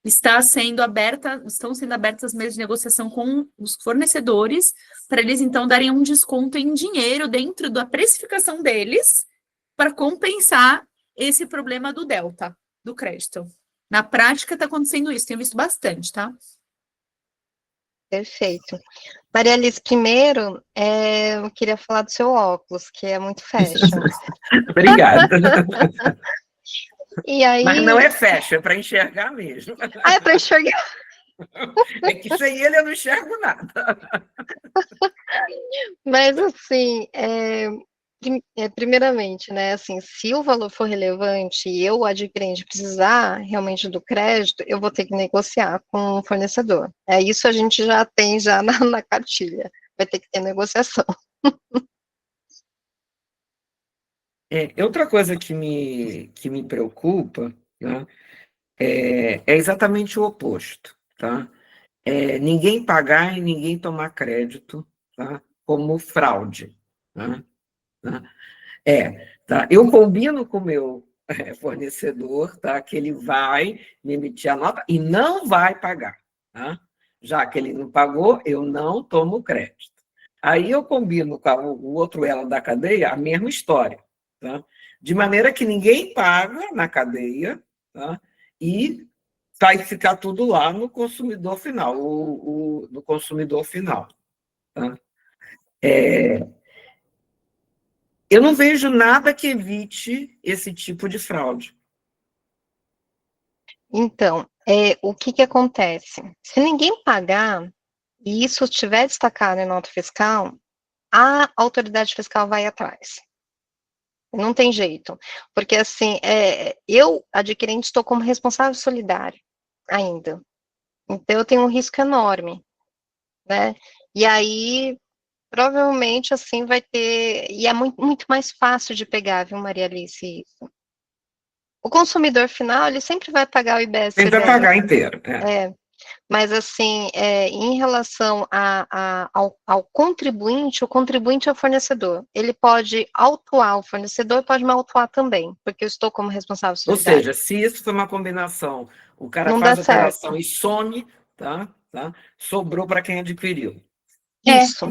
estão sendo abertas as mesas de negociação com os fornecedores, para eles, então, darem um desconto em dinheiro dentro da precificação deles, para compensar esse problema do delta, do crédito. Na prática, está acontecendo isso, tenho visto bastante, tá? Perfeito. Maria Alice, primeiro, eu queria falar do seu óculos, que é muito fashion. Obrigado. E aí... Mas não é fashion, é para enxergar mesmo. Ah, é para enxergar. É que sem ele eu não enxergo nada. Mas, assim, primeiramente, né, assim, se o valor for relevante e eu, adquirente, precisar realmente do crédito, eu vou ter que negociar com o fornecedor. Isso a gente já tem já na cartilha, vai ter que ter negociação. Outra coisa que me preocupa, né, é exatamente o oposto, tá? Ninguém pagar e ninguém tomar crédito, tá? Como fraude, tá? Tá? Eu combino com o meu fornecedor, tá? Que ele vai me emitir a nota e não vai pagar, tá? Já que ele não pagou, eu não tomo crédito. Aí eu combino com o outro elo da cadeia a mesma história, tá? De maneira que ninguém paga na cadeia, tá? E vai ficar tudo lá no consumidor final, no consumidor final. Tá? Eu não vejo nada que evite esse tipo de fraude. Então, o que acontece? Se ninguém pagar, e isso estiver destacado em nota fiscal, a autoridade fiscal vai atrás. Não tem jeito. Porque, assim, eu, adquirente, estou como responsável solidário ainda. Então, eu tenho um risco enorme, né? E aí, provavelmente, assim, vai ter... E é muito, muito mais fácil de pegar, viu, Maria Alice, isso. O consumidor final, ele sempre vai pagar o IBS. Ele vai pagar inteiro. Mas, assim, em relação ao contribuinte, o contribuinte é o fornecedor. Ele pode autuar o fornecedor, pode me autuar também, porque eu estou como responsável Ou solidário. seja, se isso foi uma combinação, o cara Não faz dá a operação certo. e some, tá? Sobrou para quem adquiriu. Isso.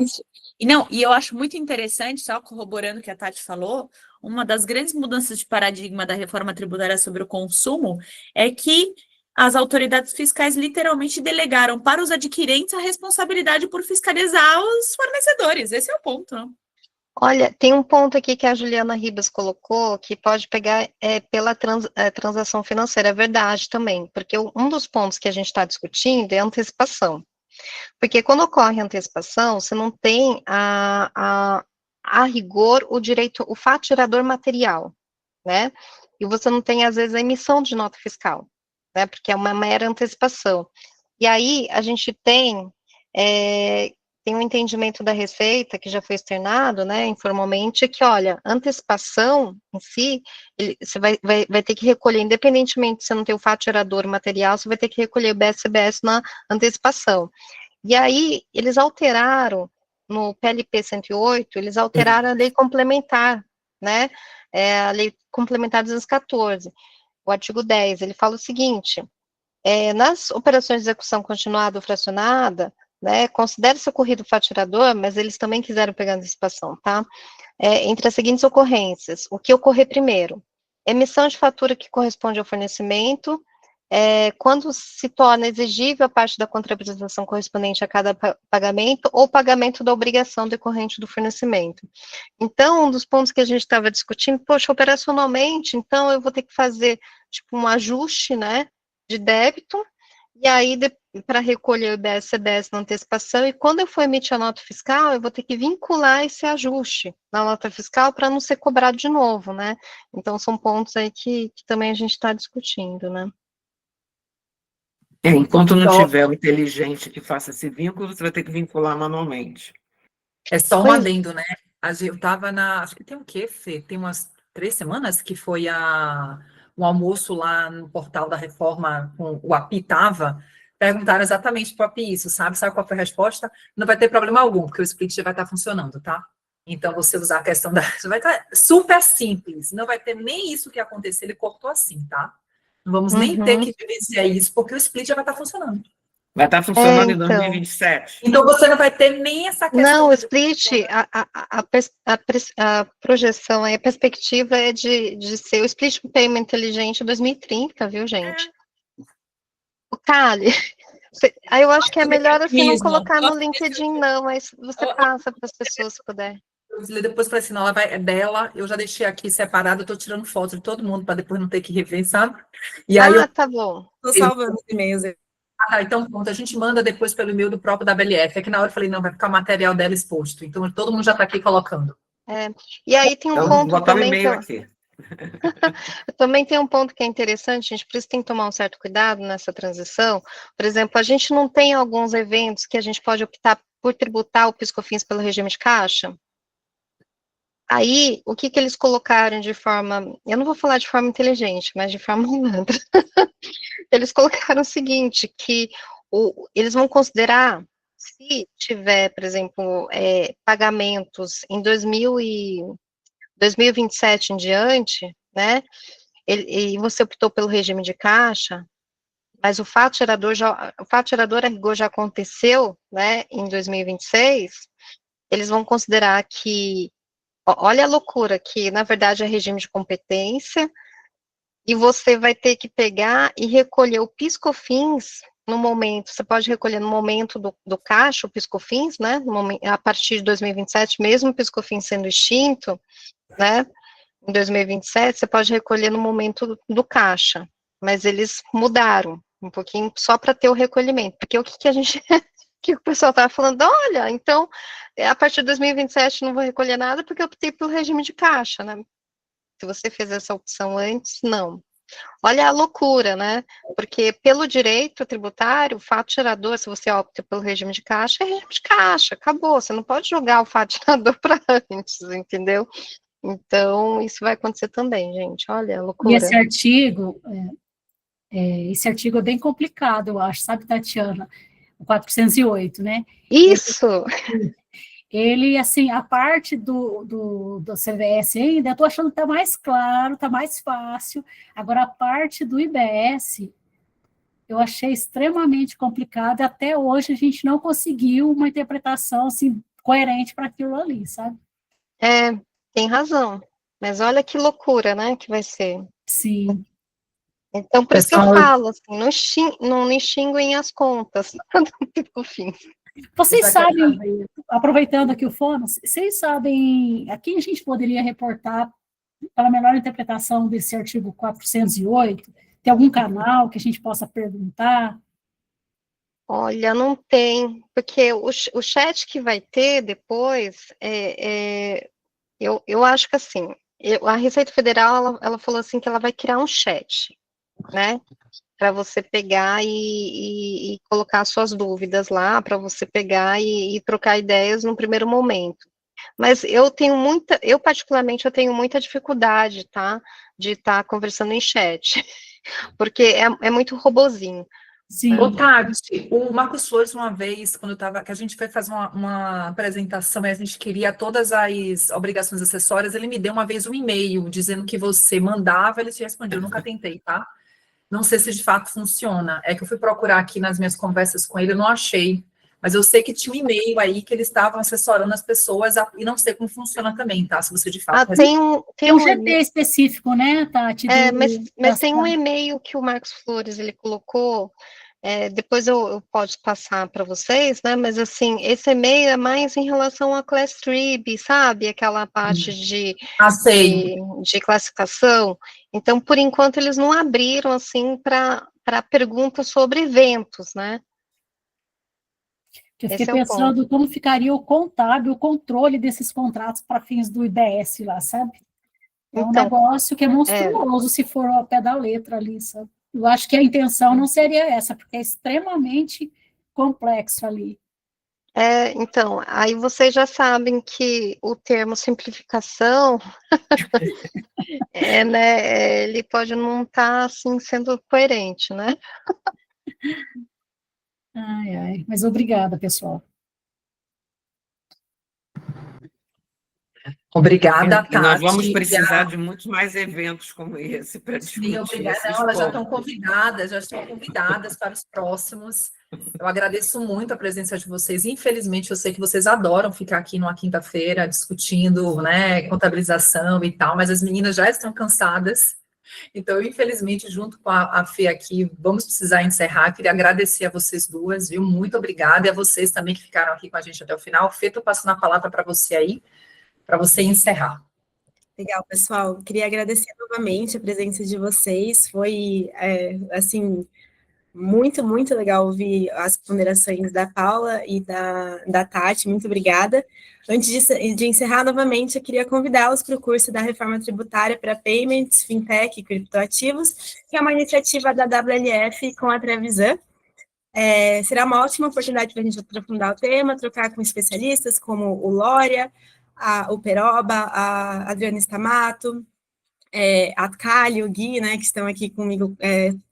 E não, e eu acho muito interessante, só corroborando o que a Tati falou, uma das grandes mudanças de paradigma da reforma tributária sobre o consumo é que as autoridades fiscais literalmente delegaram para os adquirentes a responsabilidade por fiscalizar os fornecedores. Esse é o ponto, né? Olha, tem um ponto aqui que a Juliana Ribas colocou, que pode pegar pela transação financeira, é verdade também, porque um dos pontos que a gente está discutindo é a antecipação. Porque quando ocorre a antecipação, você não tem a rigor o direito, o fato gerador material, né? E você não tem, às vezes, a emissão de nota fiscal, né? Porque é uma mera antecipação. E aí, a gente tem um entendimento da Receita, que já foi externado, né, informalmente, que, olha, antecipação em si, você vai ter que recolher, independentemente de você não ter o fato gerador material, você vai ter que recolher o BSBS na antecipação. E aí, eles alteraram, no PLP 108, eles alteraram a lei complementar, né, a lei complementar 214, o artigo 10, ele fala o seguinte, nas operações de execução continuada ou fracionada, né, considere-se ocorrido o faturador, mas eles também quiseram pegar antecipação, tá? Entre as seguintes ocorrências, o que ocorrer primeiro? Emissão de fatura que corresponde ao fornecimento, quando se torna exigível a parte da contabilização correspondente a cada pagamento, ou pagamento da obrigação decorrente do fornecimento. Então, um dos pontos que a gente estava discutindo, poxa, operacionalmente, então eu vou ter que fazer, tipo, um ajuste, né, de débito, e aí, para recolher o IBS-CBS na antecipação, e quando eu for emitir a nota fiscal, eu vou ter que vincular esse ajuste na nota fiscal para não ser cobrado de novo, né? Então, são pontos aí que também a gente está discutindo, né? Enquanto não tiver o inteligente que faça esse vínculo, você vai ter que vincular manualmente. É só um adendo, né? Eu estava acho que tem o quê, Fê? Tem umas 3 semanas que foi um almoço lá no portal da Reforma, com o API estava, perguntaram exatamente para o API isso, sabe? Sabe qual foi a resposta? Não vai ter problema algum, porque o split já vai estar funcionando, tá? Então, você usar a questão vai estar super simples, não vai ter nem isso que acontecer, ele cortou assim, tá? Não vamos nem ter que vivenciar isso, porque o split já vai estar funcionando. Vai estar funcionando em então. 2027. Então, você não vai ter nem essa questão. Não, o split, a projeção, a perspectiva é de ser o split payment inteligente 2030, viu, gente? O Cali, aí eu acho que é melhor assim não colocar no LinkedIn, não, mas você passa para as pessoas se puder. Eu depois falei assim, não, ela é dela, eu já deixei aqui separado, eu tô tirando foto de todo mundo para depois não ter que rever, sabe? E aí tá bom. Tô salvando os e-mails aí. Então pronto, a gente manda depois pelo e-mail do próprio WLF, é que na hora eu falei, não, vai ficar o material dela exposto, então todo mundo já está aqui colocando. E aí tem um ponto também que aqui. também tem um ponto que é interessante, gente, por isso tem que tomar um certo cuidado nessa transição. Por exemplo, a gente não tem alguns eventos que a gente pode optar por tributar o PIS/COFINS pelo regime de caixa? Aí, o que eles colocaram de forma, eu não vou falar de forma inteligente, mas de forma malandra. Eles colocaram o seguinte, que eles vão considerar, se tiver, por exemplo, pagamentos em 2027 em diante, né, e você optou pelo regime de caixa, mas o fato gerador a rigor já aconteceu, né, em 2026, eles vão considerar que, olha a loucura, que na verdade é regime de competência, e você vai ter que pegar e recolher o PIS/COFINS no momento, você pode recolher no momento do caixa, o PIS/COFINS, né, a partir de 2027, mesmo o PIS/COFINS sendo extinto, né, em 2027, você pode recolher no momento do caixa, mas eles mudaram um pouquinho só para ter o recolhimento, porque o que a gente, que o pessoal estava falando, olha, então, a partir de 2027 não vou recolher nada porque eu optei pelo regime de caixa, né, se você fez essa opção antes, não. Olha a loucura, né? Porque pelo direito tributário, o fato gerador, se você opta pelo regime de caixa, é regime de caixa, acabou. Você não pode jogar o fato gerador para antes, entendeu? Então, isso vai acontecer também, gente. Olha a loucura. E esse artigo é bem complicado, eu acho, sabe, Tatiana? O 408, né? Isso! Ele, assim, a parte do CVS ainda, eu estou achando que está mais claro, está mais fácil. Agora, a parte do IBS, eu achei extremamente complicado, e até hoje a gente não conseguiu uma interpretação, assim, coerente para aquilo ali, sabe? Tem razão. Mas olha que loucura, né, que vai ser. Sim. Então, por isso que eu falo, assim, não extinguem as contas do fim. Vocês sabem, aproveitando aqui o fórum, vocês sabem a quem a gente poderia reportar para a melhor interpretação desse artigo 408? Tem algum canal que a gente possa perguntar? Olha, não tem, porque o chat que vai ter depois, eu acho que assim, a Receita Federal, ela falou assim que ela vai criar um chat, né, para você pegar e colocar suas dúvidas lá, para você pegar e trocar ideias no primeiro momento. Mas eu particularmente, eu tenho muita dificuldade, tá, de estar conversando em chat, porque é muito robozinho. Sim. Ô, Tati, o Marcos Flores, uma vez, que a gente foi fazer uma apresentação e a gente queria todas as obrigações acessórias, ele me deu uma vez um e-mail dizendo que você mandava, ele te respondia. Eu nunca tentei, tá? Não sei se de fato funciona. É que eu fui procurar aqui nas minhas conversas com ele, eu não achei. Mas eu sei que tinha um e-mail aí que eles estavam assessorando as pessoas e não sei como funciona também, tá? Se você de fato... Tem um GT específico, né, Tati? Mas tem um e-mail que o Marcos Flores, ele colocou, depois eu posso passar para vocês, né, mas assim, esse e-mail é mais em relação à Class Trib, sabe, aquela parte de classificação. Então, por enquanto, eles não abriram, assim, para perguntas sobre eventos, né. Eu fiquei pensando como ficaria o contábil, o controle desses contratos para fins do IBS lá, sabe? É um negócio que é monstruoso se for ao pé da letra ali, sabe? Eu acho que a intenção não seria essa, porque é extremamente complexo ali. Então, aí vocês já sabem que o termo simplificação, né, ele pode não estar, assim, sendo coerente, né? Mas obrigada, pessoal. Obrigada, Tati. Nós vamos precisar de muitos mais eventos como esse para discutir. Sim, obrigada. Elas já estão convidadas para os próximos. Eu agradeço muito a presença de vocês. Infelizmente, eu sei que vocês adoram ficar aqui numa quinta-feira discutindo, né, contabilização e tal, mas as meninas já estão cansadas. Então, infelizmente, junto com a Fê aqui, vamos precisar encerrar. Queria agradecer a vocês duas, viu? Muito obrigada. E a vocês também que ficaram aqui com a gente até o final. Fê, estou passando a palavra para você aí, para você encerrar. Legal, pessoal. Queria agradecer novamente a presença de vocês. Foi, assim, muito, muito legal ouvir as ponderações da Paula e da Tati. Muito obrigada. Antes de encerrar novamente, eu queria convidá-los para o curso da Reforma Tributária para Payments, Fintech e Criptoativos, que é uma iniciativa da WLF com a Trevisan. Será uma ótima oportunidade para a gente aprofundar o tema, trocar com especialistas como o Lória, o Peroba, a Adriana Stamato, a Kali, o Gui, né, que estão aqui comigo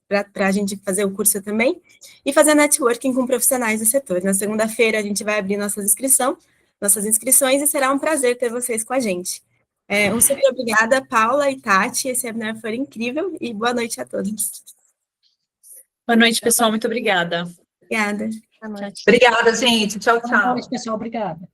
para a gente fazer o curso também, e fazer networking com profissionais do setor. Na segunda-feira a gente vai abrir nossas inscrições, e será um prazer ter vocês com a gente. Um super obrigada, Paula e Tati, esse webinar foi incrível, e boa noite a todos. Boa noite, pessoal, muito obrigada. Obrigada. Obrigada, gente. Tchau, tchau. Boa noite, pessoal, obrigada.